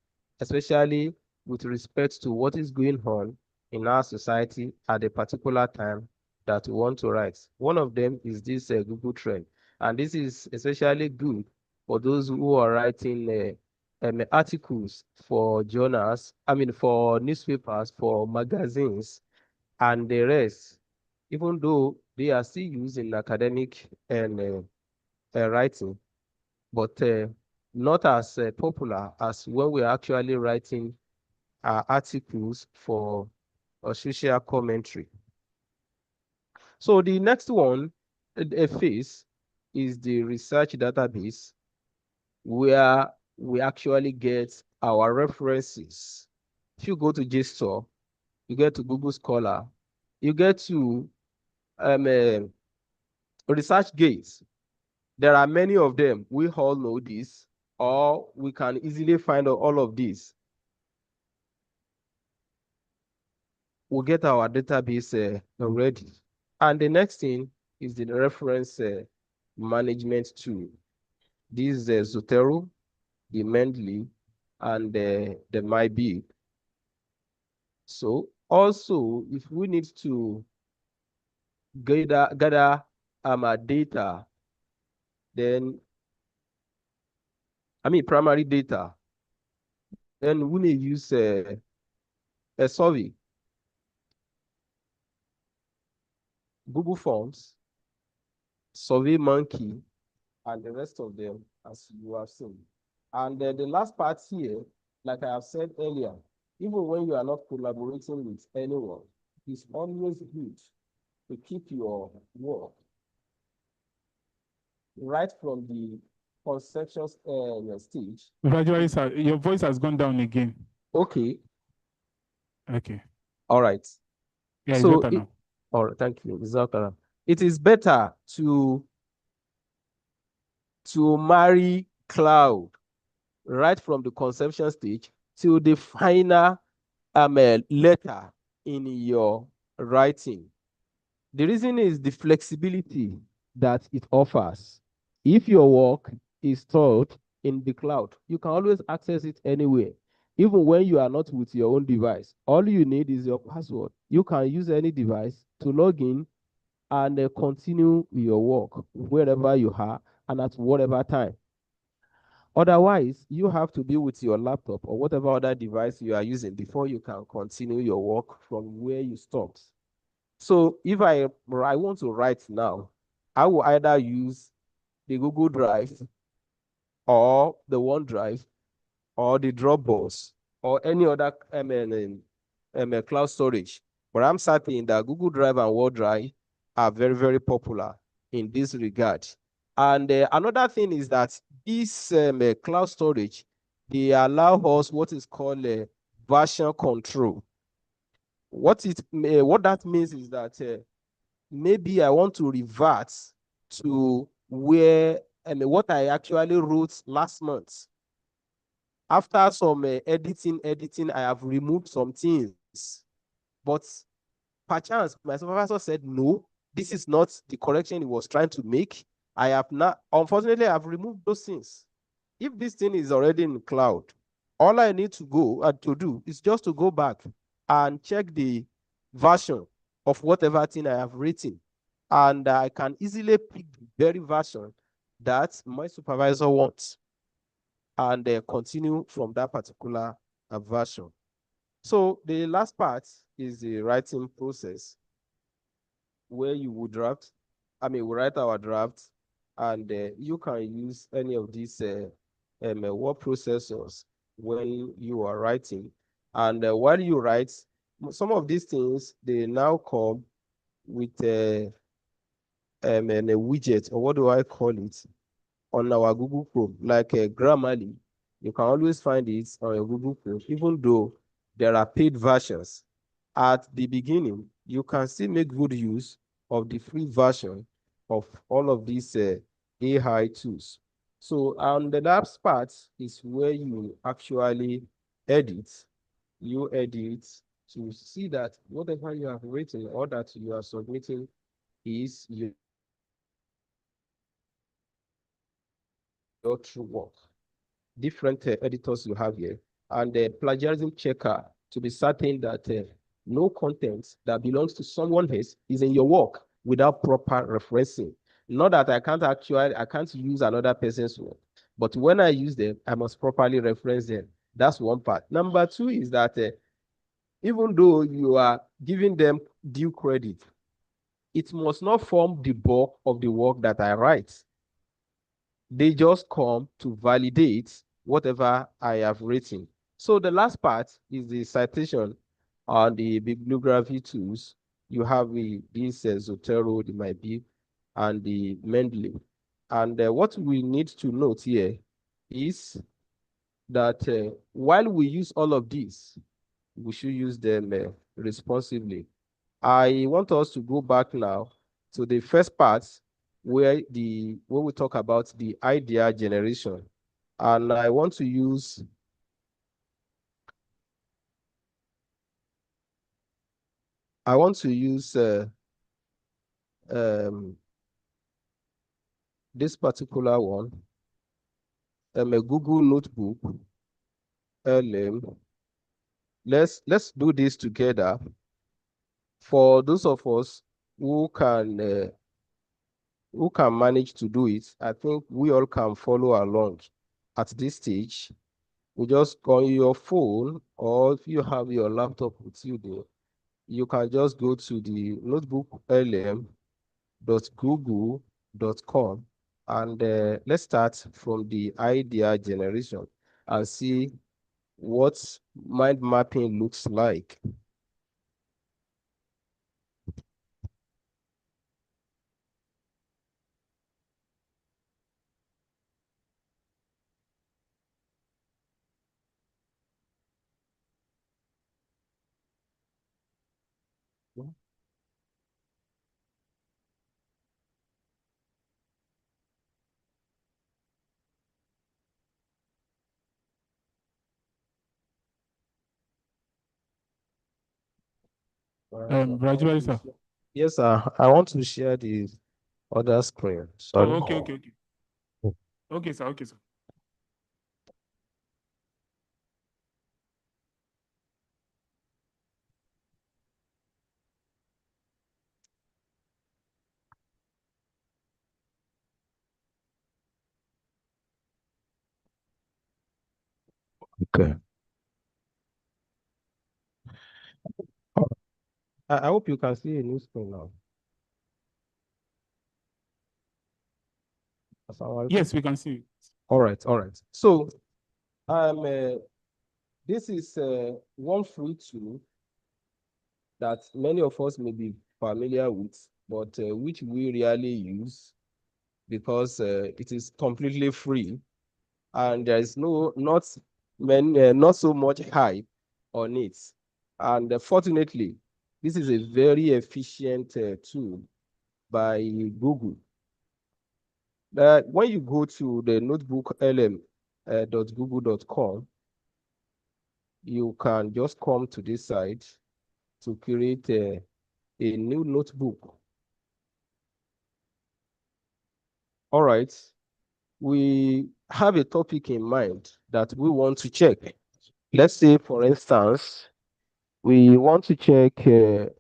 especially with respect to what is going on in our society at a particular time that we want to write. One of them is this Google Trend, and this is especially good for those who are writing articles for journals, for newspapers, for magazines, and the rest, even though they are still used in academic and writing, but not as popular as when we're actually writing articles for a social commentary. So the next one, a phase, is the research database, where we actually get our references. If you go to JSTOR, you get to Google Scholar, you get to ResearchGate. There are many of them. We all know this, or we can easily find all of these. We'll get our database ready. And the next thing is the reference management tool. This is Zotero, the Mendeley, and the MyBib. So also, if we need to gather data, then primary data, then we may use a survey, Google Forms, SurveyMonkey, and the rest of them, as you have seen. And the last part here, like I have said earlier, even when you are not collaborating with anyone, it's always good to keep your work right from the conception stage. Gradually, sir, your voice has gone down again. Okay. Okay. All right. Yeah, so it's better now. All right, thank you. It is better to marry cloud right from the conception stage to the final letter in your writing. The reason is the flexibility that it offers. If your work is stored in the cloud, you can always access it anywhere. Even when you are not with your own device, all you need is your password. You can use any device to log in and continue your work wherever you are and at whatever time. Otherwise, you have to be with your laptop or whatever other device you are using before you can continue your work from where you stopped. So if I want to write now, I will either use the Google Drive or the OneDrive or the Dropbox or any other cloud storage. But I'm certain that Google Drive and OneDrive are very, very popular in this regard. And another thing is that this cloud storage, they allow us what is called a version control. What that means is that maybe I want to revert to where what I actually wrote last month. After some editing, I have removed some things. But perchance, my supervisor said, no, this is not the correction he was trying to make. I have not, unfortunately, I've removed those things. If this thing is already in cloud, all I need to do is just to go back and check the version of whatever thing I have written. And I can easily pick the very version that my supervisor wants and continue from that particular version. So the last part is the writing process, where you would we write our draft, and you can use any of these word processors when you are writing. And while you write, some of these things, they now come with a widget, or what do I call it, on our Google Chrome, like Grammarly. You can always find it on your Google Chrome, even though there are paid versions. At the beginning, you can still make good use of the free version of all of these AI tools. So, and the last part is where you actually edit. You edit to see that whatever you have written or that you are submitting is your true work. Different editors you have here, and the plagiarism checker to be certain that no content that belongs to someone else is in your work without proper referencing. Not that I can't use another person's work, but when I use them, I must properly reference them. That's one part. Number two is that even though you are giving them due credit, it must not form the bulk of the work that I write. They just come to validate whatever I have written. So the last part is the citation on the bibliography tools. You have this Zotero, the MyBib, and the Mendeley. And what we need to note here is that while we use all of these, we should use them responsibly. I want us to go back now to the first part where we talk about the idea generation. And I want to use this particular one, a Google Notebook, LM. Let's do this together. For those of us who can manage to do it, I think we all can follow along at this stage. We just go on your phone, or if you have your laptop with you there, you can just go to the notebooklm.google.com, and let's start from the idea generation and see what mind mapping looks like. Brajibari, sir. Yes, sir. I want to share the other screen. Sorry. Oh, okay. Okay, sir. Okay, sir. Okay. I hope you can see a new screen now. Yes, we can see. All right. So, this is one free tool that many of us may be familiar with, but which we rarely use because it is completely free, and there is not so much hype on it. And fortunately, this is a very efficient tool by Google. When you go to the notebooklm.google.com, you can just come to this site to create a new notebook. All right, we have a topic in mind that we want to check. Let's say, for instance, we want to check to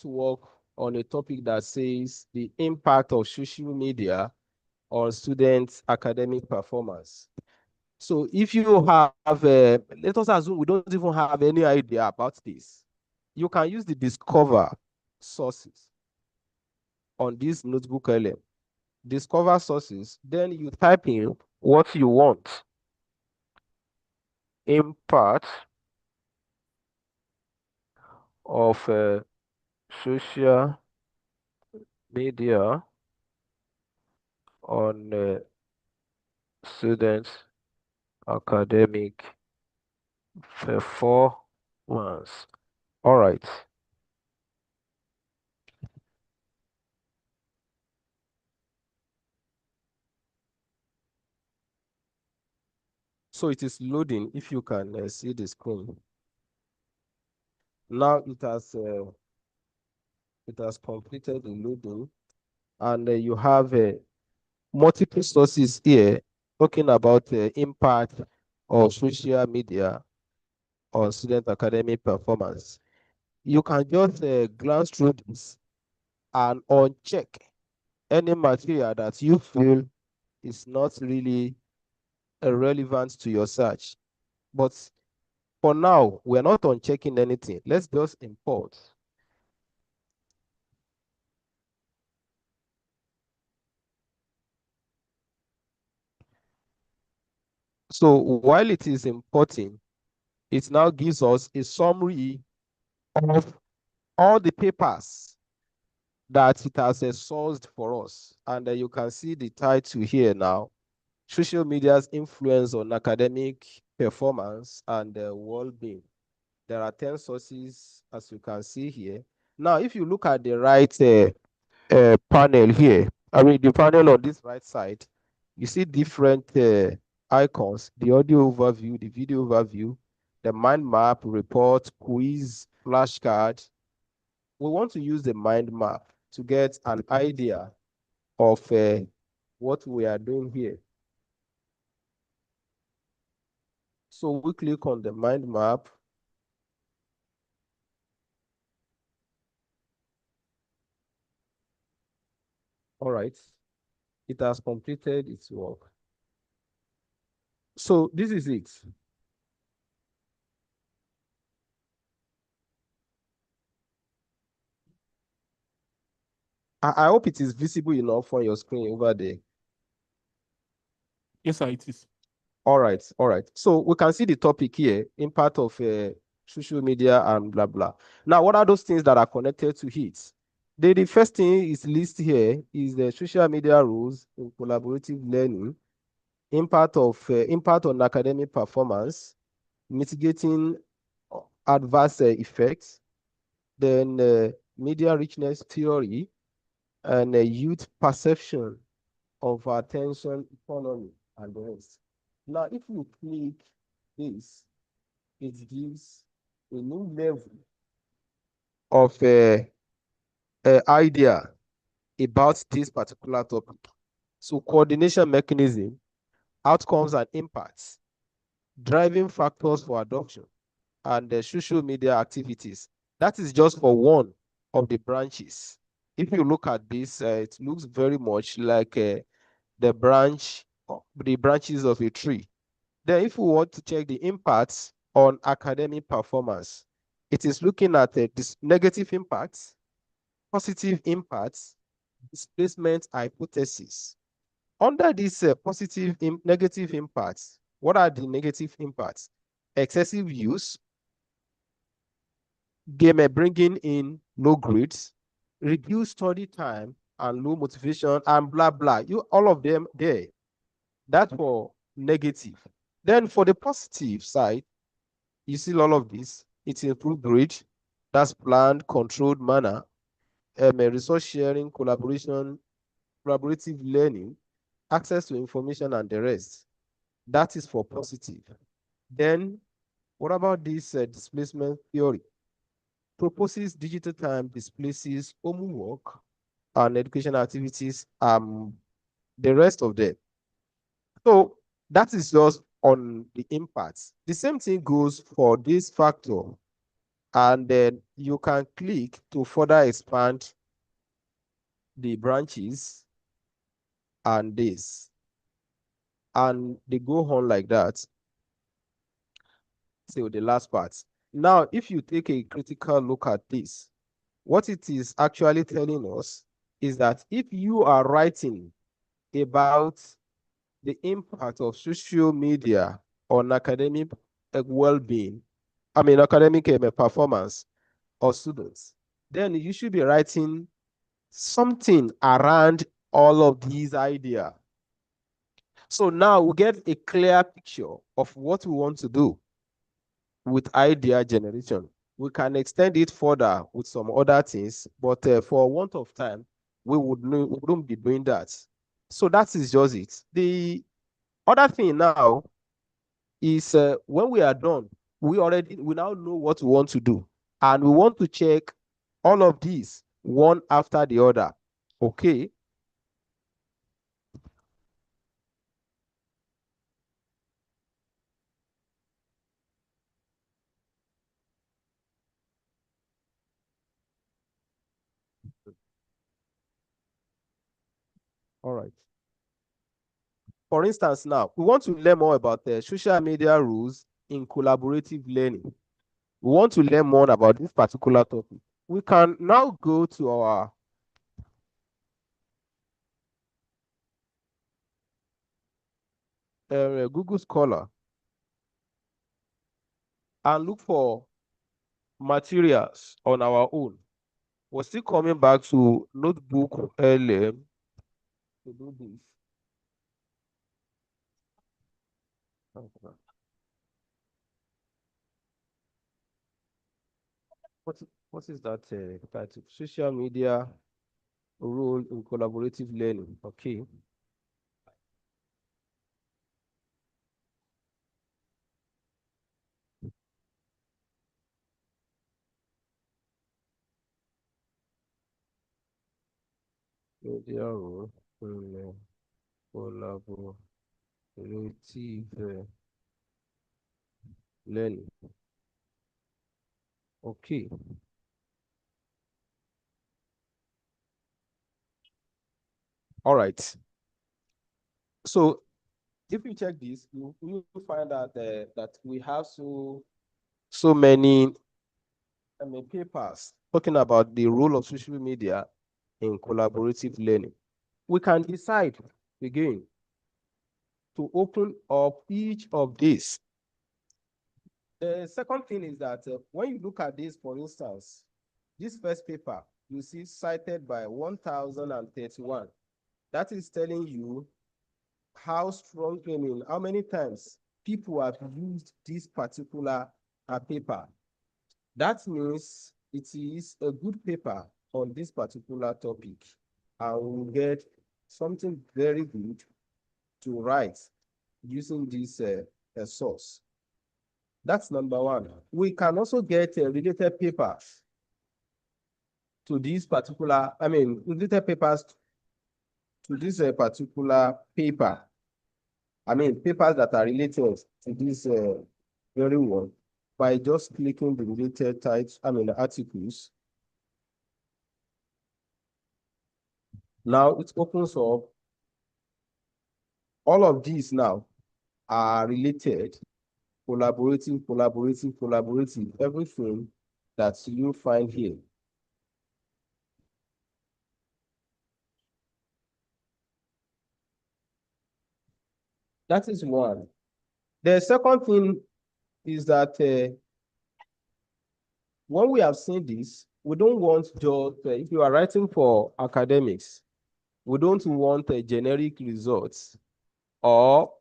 work on a topic that says the impact of social media on students' academic performance. So if you have, let us assume we don't even have any idea about this, you can use the discover sources on this notebook LM. Discover sources, then you type in what you want. Impact of social media on students' academic performance. All right. So it is loading, if you can see the screen. Now it has completed the loading. And you have multiple sources here talking about the impact of social media on student academic performance. You can just glance through this and uncheck any material that you feel is not really relevant to your search. But for now, we're not unchecking anything. Let's just import. So while it is importing, it now gives us a summary of all the papers that it has sourced for us. And you can see the title here now, Social Media's Influence on Academic Performance and Well-being. There are 10 sources, as you can see here. Now, if you look at the right panel here, I mean, the panel on this right side, you see different icons, the audio overview, the video overview, the mind map, report, quiz, flashcard. We want to use the mind map to get an idea of what we are doing here. So we click on the mind map. All right, it has completed its work. So this is it. I hope it is visible enough on your screen over there. Yes, sir, it is. All right, all right. So we can see the topic here, impact of social media and blah, blah. Now, what are those things that are connected to it? The first thing is listed here is the social media rules in collaborative learning, impact on academic performance, mitigating adverse effects, then media richness theory, and youth perception of attention economy and the rest. Now, if you click this, it gives a new level of idea about this particular topic. So coordination mechanism, outcomes and impacts, driving factors for adoption, and the social media activities. That is just for one of the branches. If you look at this, it looks very much like the branches of a tree. Then if we want to check the impacts on academic performance, it is looking at this negative impacts, positive impacts, displacement hypothesis. Under this negative impacts, what are the negative impacts? Excessive use, bringing in low grades, reduced study time, and low motivation, and blah, blah. All of them there. That's for negative. Then for the positive side, you see all of this. It's improved grade, that's planned, controlled manner, resource sharing, collaborative learning, access to information, and the rest. That is for positive. Then, what about this displacement theory? Proposes digital time displaces homework and educational activities, the rest of them. So that is just on the impacts. The same thing goes for this factor. And then you can click to further expand the branches and this. And they go on like that. So the last part. Now, if you take a critical look at this, what it is actually telling us is that if you are writing about the impact of social media on academic well-being, academic performance of students, then you should be writing something around all of these ideas. So now we get a clear picture of what we want to do with idea generation. We can extend it further with some other things, but for want of time, we wouldn't be doing that. So that is just it. The other thing now is when we are done, we now know what we want to do. And we want to check all of these one after the other. Okay. All right. For instance, now, we want to learn more about the social media rules in collaborative learning. We want to learn more about this particular topic. We can now go to our Google Scholar and look for materials on our own. We're still coming back to Notebook LM to do this. What is that title? Social media role in collaborative learning. Okay. Media role in collaborative learning. Okay. All right. So if you check this, you will find out that we have so many papers talking about the role of social media in collaborative learning. We can decide again to open up each of these. The second thing is that when you look at this, for instance, this first paper, you see cited by 1031. That is telling you how strong, I mean, how many times people have used this particular paper. That means it is a good paper on this particular topic, and we'll get something very good to write using this source. That's number one. We can also get related papers to this particular, related papers to this particular paper. Papers that are related to this very one by just clicking the related types, articles. Now it opens up. All of these now are related, collaborating, everything that you find here. That is one. The second thing is that when we have seen this, we don't want just, if you are writing for academics, we don't want generic results or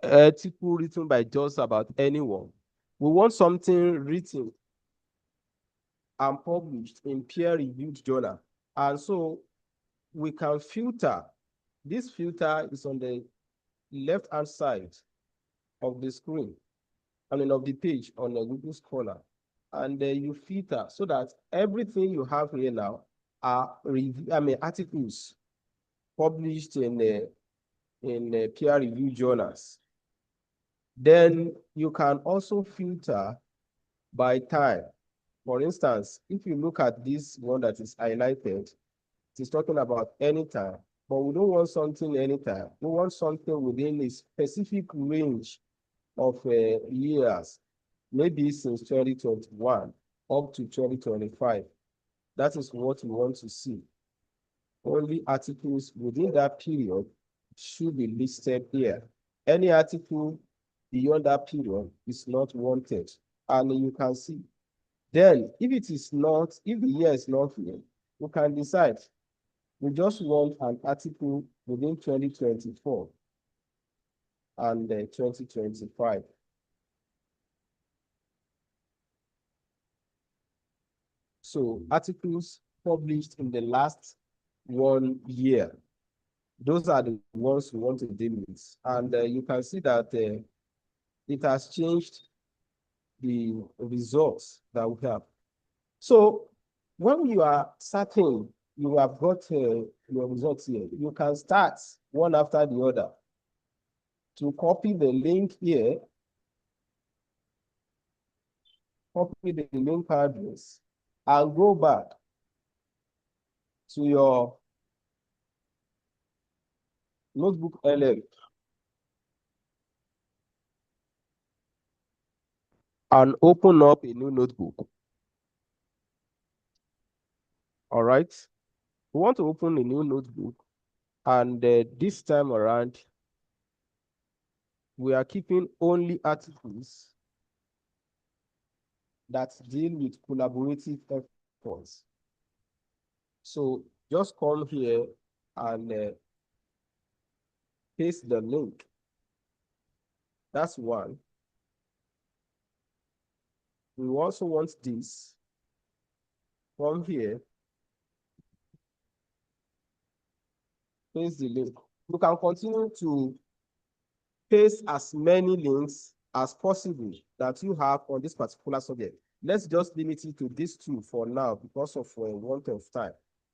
article written by just about anyone. We want something written and published in peer-reviewed journal. And so we can filter. This filter is on the left-hand side of the screen, of the page on the Google Scholar. And you filter so that everything you have here now are articles published in peer-reviewed journals. Then you can also filter by time. For instance, if you look at this one that is highlighted, it is talking about anytime, but we don't want something anytime. We want something within a specific range of years, maybe since 2021 up to 2025. That is what we want to see. Only articles within that period should be listed here. Any article beyond that period is not wanted. And you can see. Then, if it is not, if the year is not here, we can decide. We just want an article within 2024 and 2025. So articles published in the last 1 year, those are the ones we want to deal with. And you can see that it has changed the results that we have. So when you are certain you have got your results here, you can start one after the other to copy the link here, copy the link address, and go back to your notebook LM, and open up a new notebook. All right. We want to open a new notebook, and this time around, we are keeping only articles that deal with collaborative efforts. So just come here and paste the link. That's one. We also want this. Come here, paste the link. You can continue to paste as many links as possible that you have on this particular subject. Let's just limit it to these two for now because of want of time.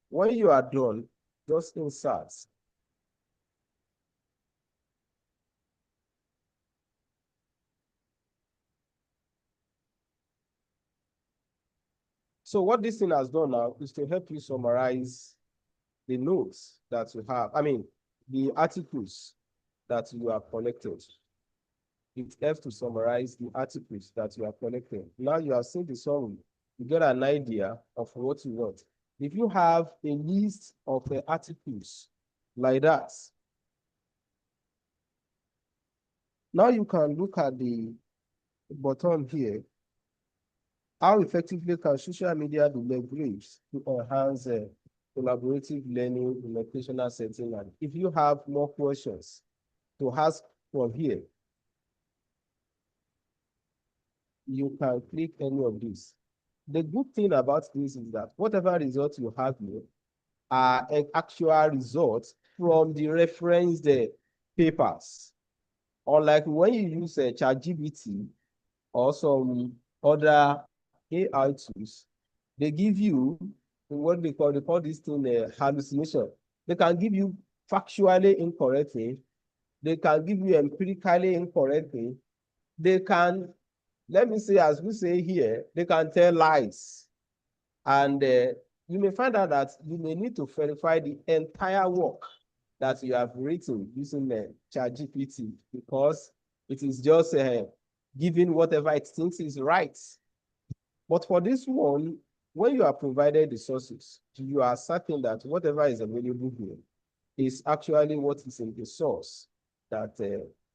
When you are done, just insert. So what this thing has done now is to help you summarize the notes that you have. I mean, the articles that you have collected. It helps to summarize the articles that you are collecting. Now you have seen the summary, you get an idea of what you want. If you have a list of the articles like that, now you can look at the button here. How effectively can social media be leveraged to enhance collaborative learning in educational setting? And if you have more questions to ask from here, you can click any of these. The good thing about this is that whatever results you have here are an actual results from the referenced papers. Unlike when you use ChatGPT or some other AI tools, they give you what they call this thing hallucination. They can give you factually incorrect thing. They can give you empirically incorrect thing. They can, let me say, as we say here, they can tell lies. And you may find out that you may need to verify the entire work that you have written using ChatGPT because it is just giving whatever it thinks is right. But for this one, when you are provided the sources, you are certain that whatever is available here is actually what is in the source that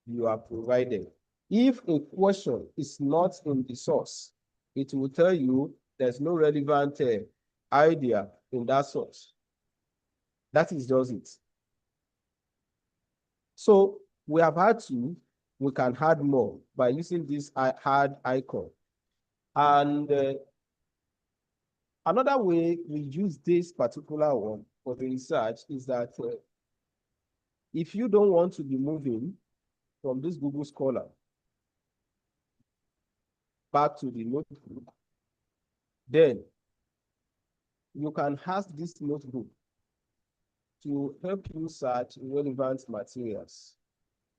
you are provided. If a question is not in the source, it will tell you there's no relevant idea in that source. That is just it. So we have had to, we can add more by using this add icon. And another way we use this particular one for the research is that if you don't want to be moving from this Google Scholar back to the notebook, then you can ask this notebook to help you search relevant materials.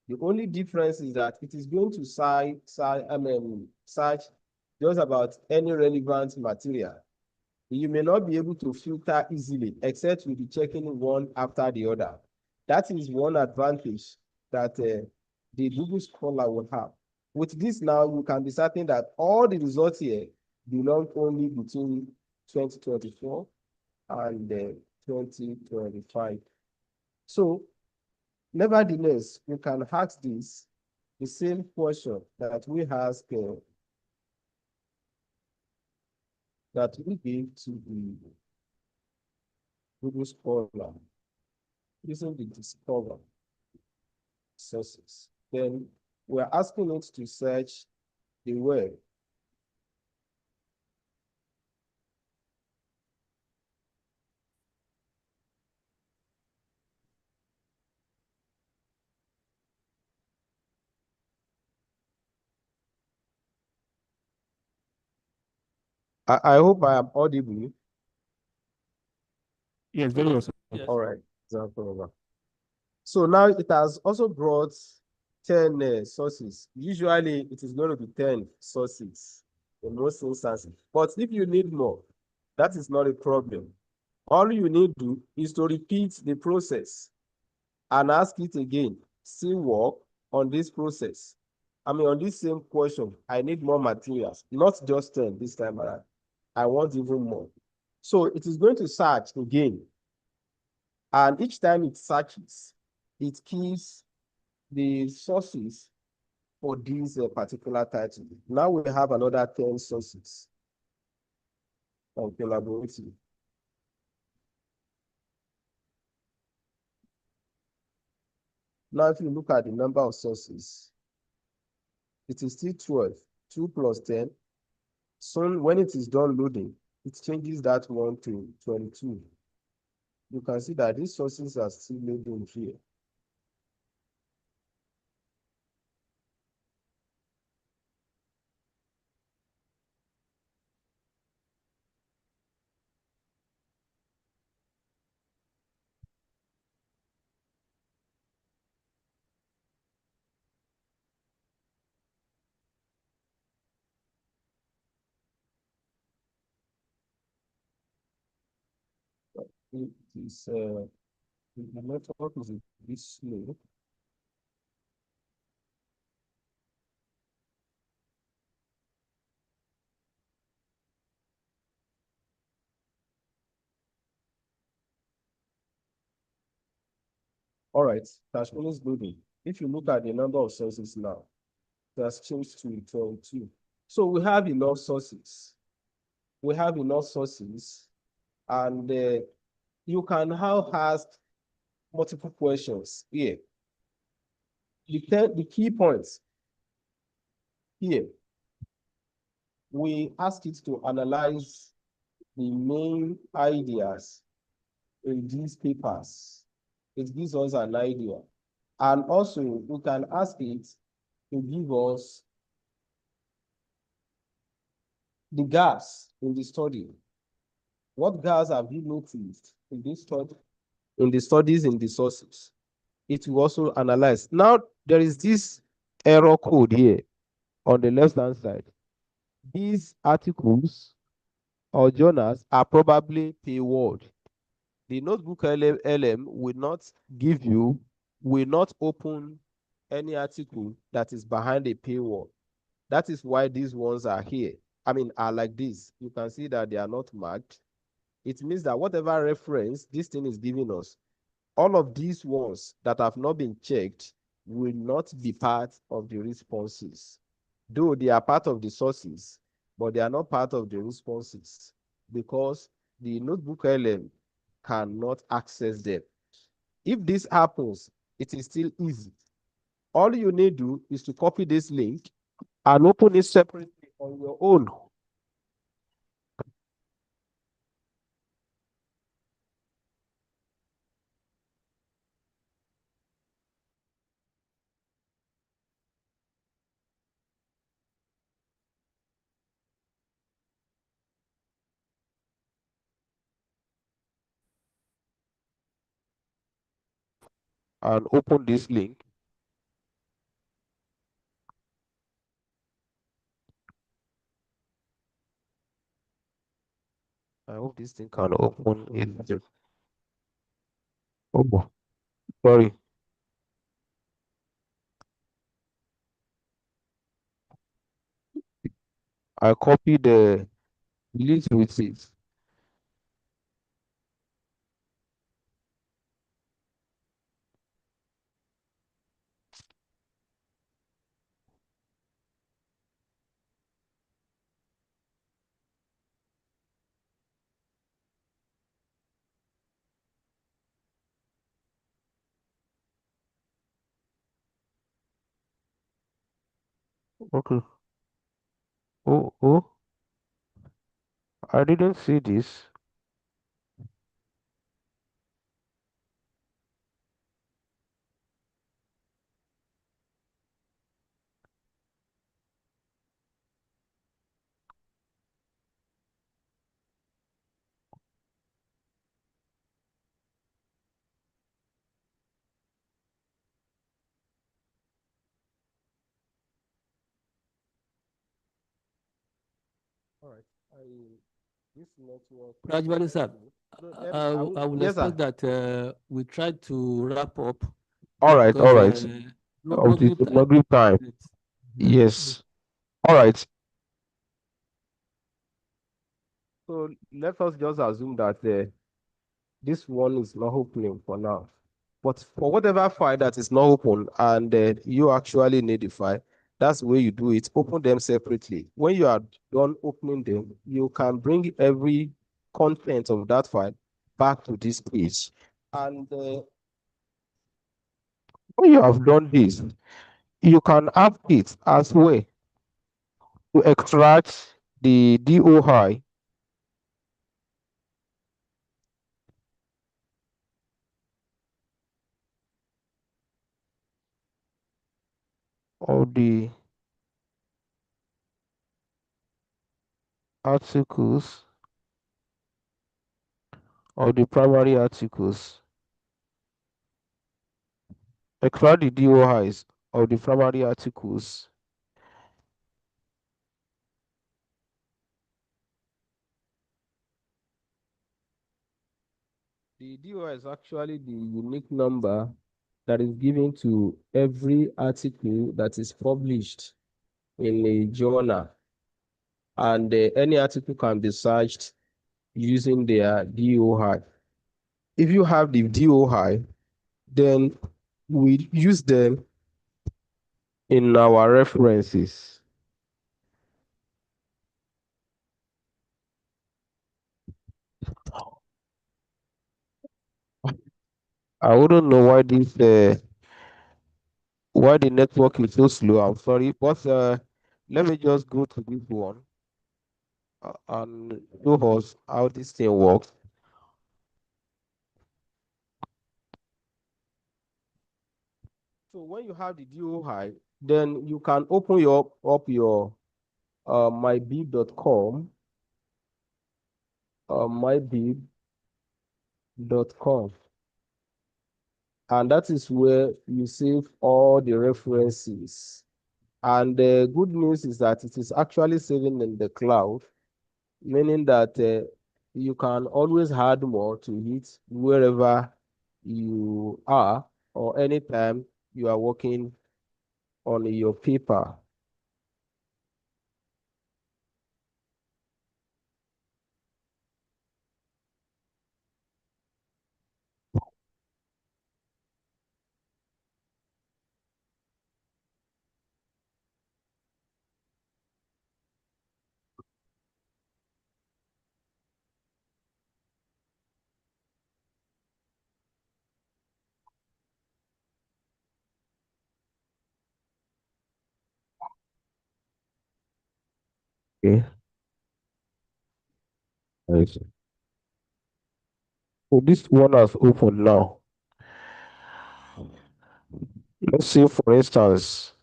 The only difference is that it is going to search just about any relevant material. You may not be able to filter easily, except you'll be checking one after the other. That is one advantage that the Google Scholar will have. With this now, you can be certain that all the results here belong only between 2024 and 2025. So, nevertheless, you can ask this, the same question that we ask that we gave to the Google Scholar using the Discover sources. Then we're asking it to search the web. I hope I am audible. Yes, very well, sir. Yes. All right. So now it has also brought 10 sources. Usually it is going to be 10 sources in most instances. But if you need more, that is not a problem. All you need to do is to repeat the process. and ask it again, still work on this process. I mean, on this same question, I need more materials, not just 10 this time around. I want even more. So it is going to search again. And each time it searches, it keeps the sources for this particular title. Now we have another 10 sources of collaborative. Now, if you look at the number of sources, it is still 12, 2 plus 10. Soon, when it is done loading, it changes that one to 22. You can see that these sources are still loading here. It is, the network is a bit slow. All right, that's finished loading. If you look at the number of sources now, that's changed to 22. So we have enough sources. We have enough sources, and you can now ask multiple questions here. The key points here, we ask it to analyze the main ideas in these papers. It gives us an idea. And also, we can ask it to give us the gaps in the study. What gaps have you noticed in this study, in the studies, in the sources? It will also analyze. Now, there is this error code here on the left-hand side. These articles or journals are probably paywalled. The notebook LM will not give you, will not open any article that is behind a paywall. That is why these ones are here. I mean, are like this. You can see that they are not marked. It means that whatever reference this thing is giving us, all of these ones that have not been checked will not be part of the responses. Though they are part of the sources, but they are not part of the responses because the notebook LM cannot access them. If this happens, it is still easy. All you need to do is to copy this link and open it separately on your own. And open this link. I hope this thing can open it. Oh, sorry. I copied the list with it. Okay. Oh, I didn't see this. All right. This network. Gradually, sir, I will yes, sir. expect that we try to wrap up All right, all right. because Of the Maghrib time. Maghrib time. Yes. All right. So let us just assume that this one is not opening for now. But for whatever file that is not open and you actually need the file, that's the way you do it. Open them separately. When you are done opening them, you can bring every content of that file back to this page. And When you have done this, you can add it as way to extract the DOI of the articles of the primary articles. Extract the DOIs of the primary articles. the DOI is actually the unique number that is given to every article that is published in a journal. And any article can be searched using their DOI. If you have the DOI, then we use them in our references. I wouldn't know why why the network is so slow. I'm sorry, but let me just go to this one and show us how this thing works. So when you have the DOI, then you can open up your mybib.com, mybib.com, and that is where you save all the references. And the good news is that it is actually saving in the cloud, meaning that you can always add more to it wherever you are or anytime you are working on your paper. Okay. Nice. So this one has opened now. Let's say, for instance,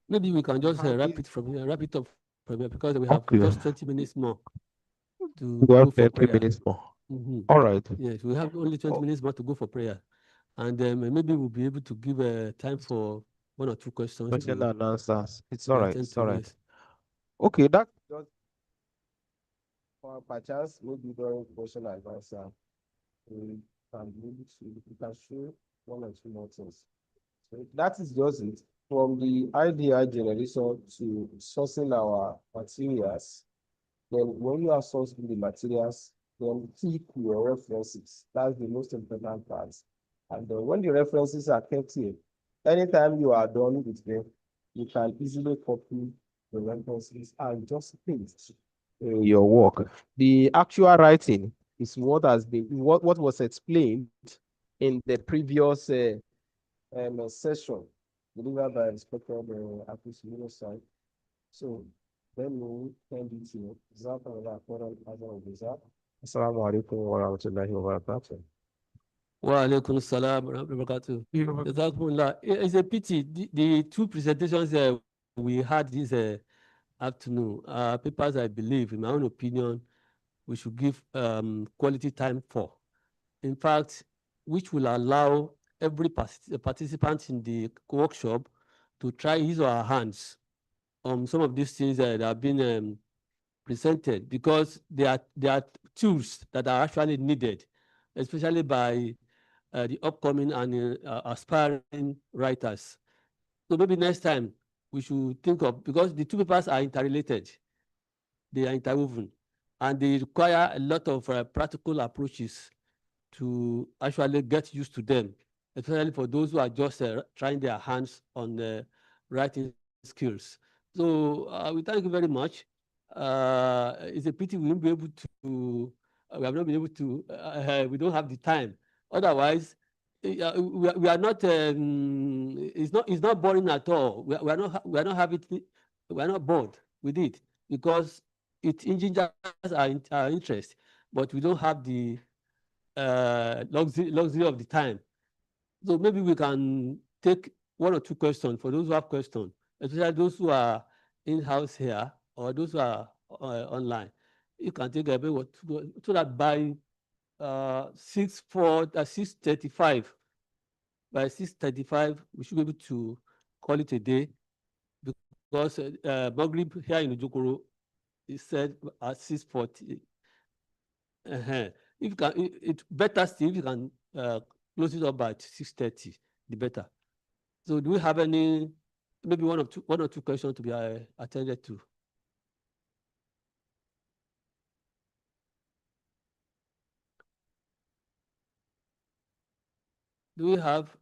Maybe we can just have wrap this. it from here, wrap it up from here because we have Okay, just 20 minutes more to we go have for 30 prayer. minutes more. Mhm. All right. Yes, we have only 20 Oh, minutes more to go for prayer. And maybe we'll be able to give time for one or two questions question to and answers. It's be all right. attended It's to. all right. Yes. Okay, that Just for perchance, maybe during question and answer, we can be able to, we can show one or two more things. So that is just it. From the idea generation to sourcing our materials, then when you are sourcing the materials, then keep your references. That's the most important part. And then when the references are kept here, anytime you are done with them, you can easily copy the references and just paste in your work. The actual writing is what has been what was explained in the previous session delivered by Inspector Acquisition side. So then we can do to Assalamu alaikum wa rahmatullahi wa barakatuh. Wa alaikum salam wa rahmatullahi wa barakatuh. Jazakumullah. It's a pity. The two presentations we had this afternoon papers, I believe, in my own opinion, we should give quality time for. In fact, which will allow every participant in the workshop to try his or her hands on some of these things that have been presented, because they are tools that are actually needed, especially by the upcoming and aspiring writers. So maybe next time we should think of, because the two papers are interrelated, they are interwoven, and they require a lot of practical approaches to actually get used to them, especially for those who are just trying their hands on writing skills. So we thank you very much. It's a pity we won't be able to, we have not been able to, we don't have the time. Otherwise, we are not, it's not boring at all. We are not having, we are not bored with it, because it engenders our interest, but we don't have the luxury of the time. So maybe we can take one or two questions for those who have questions, especially those who are in-house here or those who are online. You can take a bit so that by 6:35, by 6:35, we should be able to call it a day, because Maghrib here in Ojokoro is said at 6:40. If you can, it's better still if you can close it up by 6:30, the better. So do we have any, maybe one or two questions to be attended to? Do we have?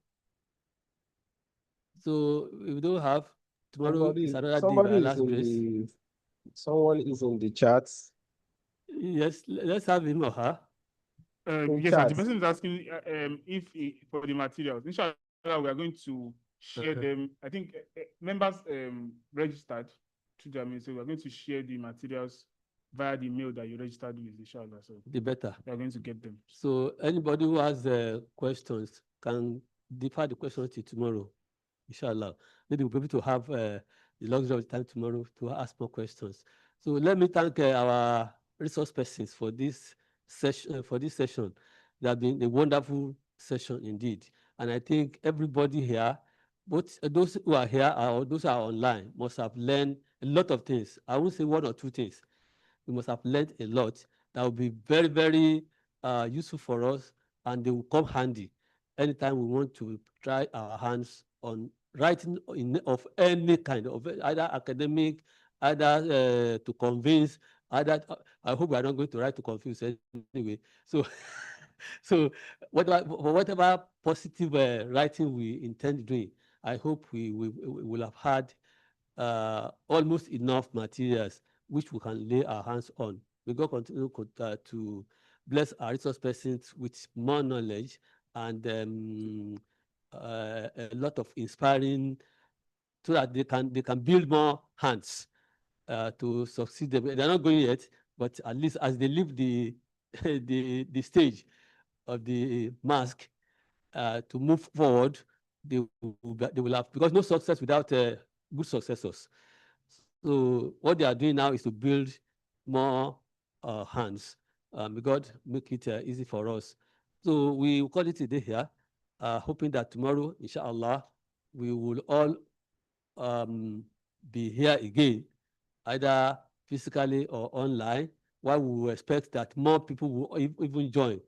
So if we don't have, tomorrow is another day by last grace. Someone is in the chat. Yes, let's have him or her. Yes, and the person is asking if for the materials. Inshallah, we are going to share them. I think members registered to them, so we are going to share the materials via the mail that you registered with, inshallah. So the better. We are going to get them. So anybody who has questions can defer the questions till tomorrow, inshallah. Maybe we'll be able to have the luxury of time tomorrow to ask more questions. So let me thank our resource persons for this session. They have been a wonderful session indeed. And I think everybody here, both those who are here or those who are online, must have learned a lot of things. I won't say one or two things. We must have learned a lot that will be very, very useful for us, and they will come handy anytime we want to try our hands on writing of any kind, of either academic, either to convince, either, I hope we are not going to write to confuse anyway. So, so whatever positive writing we intend doing, I hope we will have had almost enough materials which we can lay our hands on. May God continue to bless our resource persons with more knowledge and a lot of inspiring, so that they can build more hands to succeed. They're not going yet, but at least as they leave the the stage of the MASQ to move forward, they will have, because no success without good successors. So what they are doing now is to build more hands. May God make it easy for us. So we will call it a day here, hoping that tomorrow, inshallah, we will all be here again, either physically or online, while we will expect that more people will even join.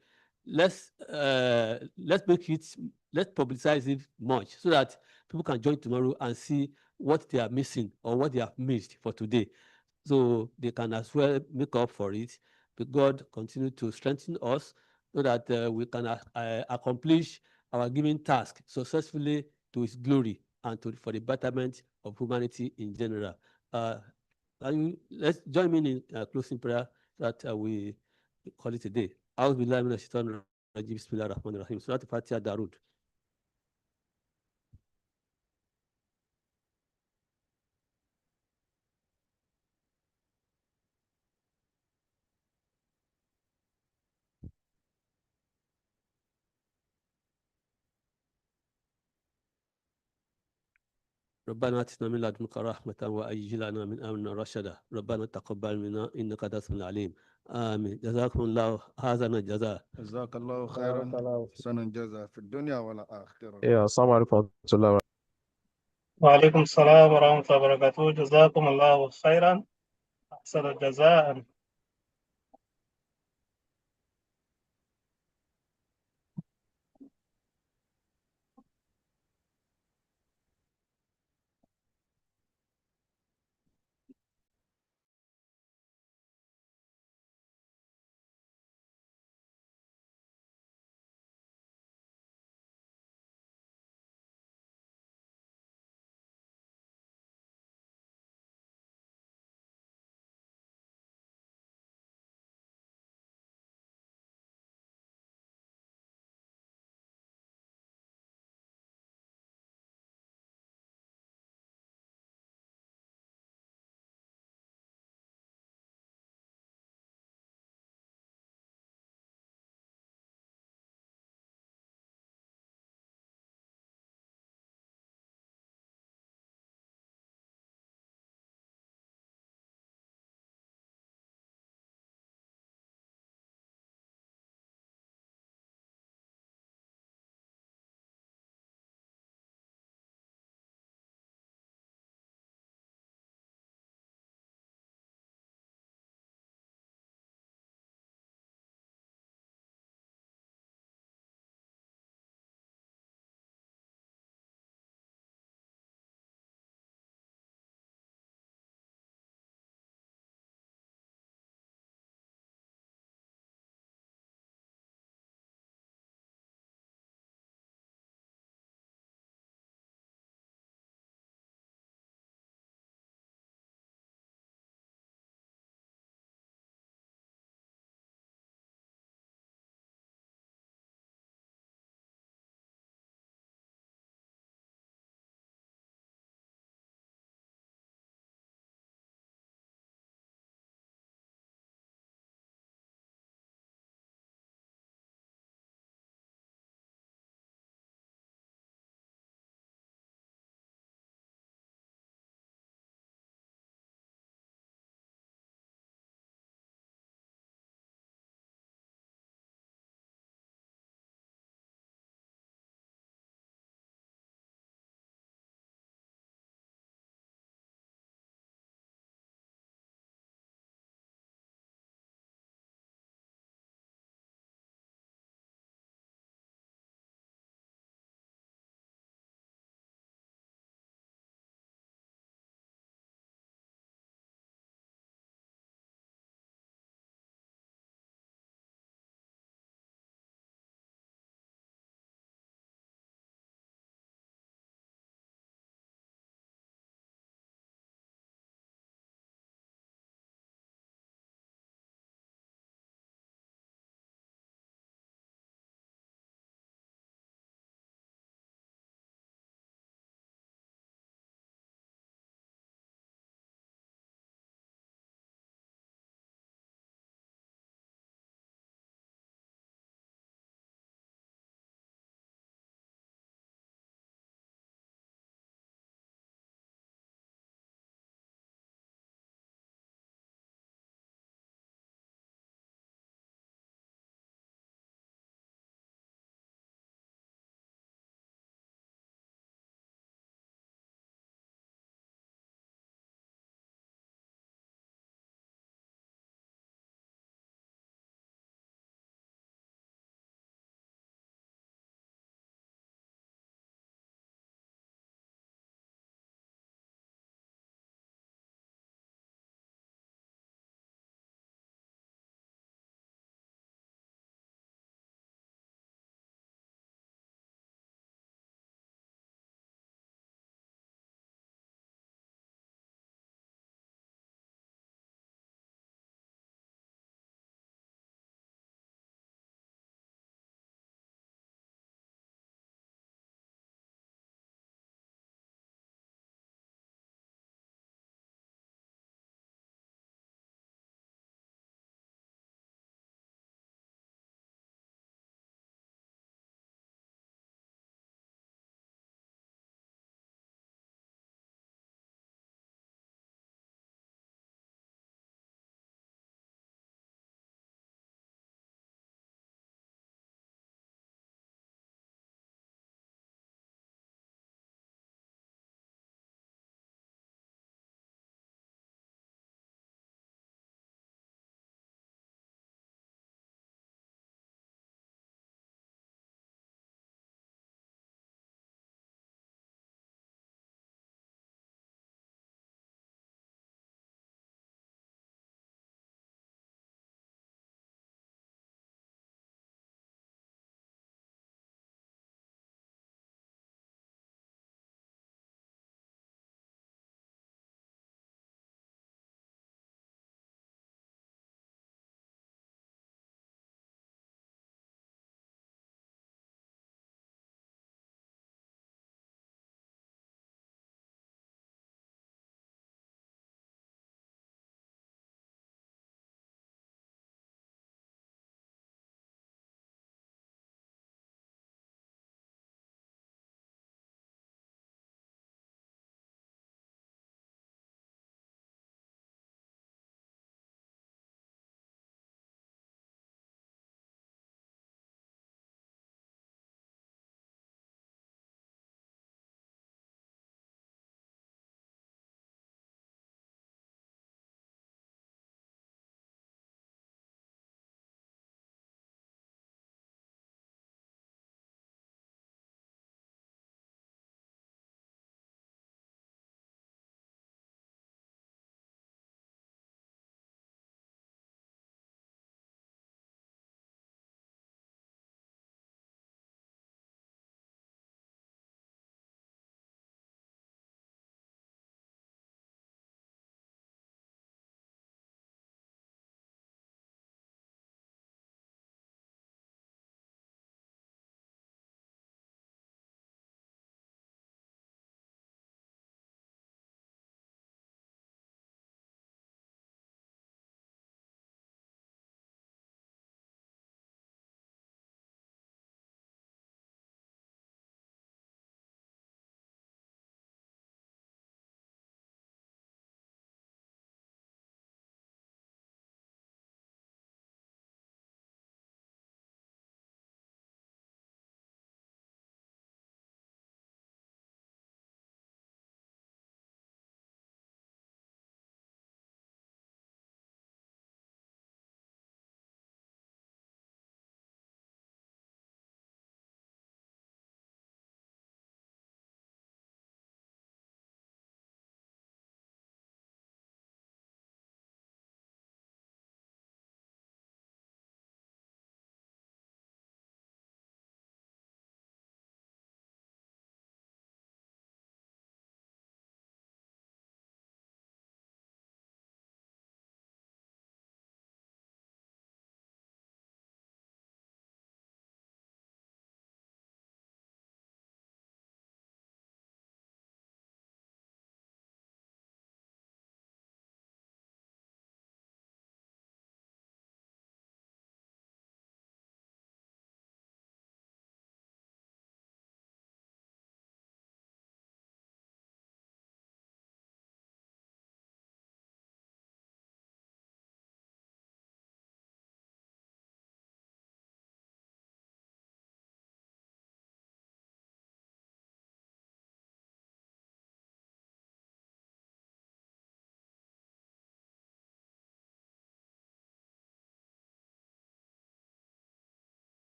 Let's make it, let's publicize it much so that people can join tomorrow and see what they are missing or what they have missed for today, so they can as well make up for it. May God continue to strengthen us so that we can accomplish our given task successfully to His glory and for the betterment of humanity in general. Let's join me in closing prayer so that we call it a day. أعوذ بالله من الشيطان الرجيم بسم الله الرحمن الرحيم سورة الفاتحة دارود. ربنا آتنا من لدنك رحمة وهيئ لنا من أمرنا رشدا ربنا تقبل منا إنك أنت السميع العليم آمين جزاكم الله حسن الجزاء. جزاك الله خيرا. حسن الجزاء في الدنيا والآخرة. السلام عليكم ورحمة الله وبركاته. وعليكم السلام ورحمة الله وبركاته. جزاكم الله خيرا، أحسن الجزاء.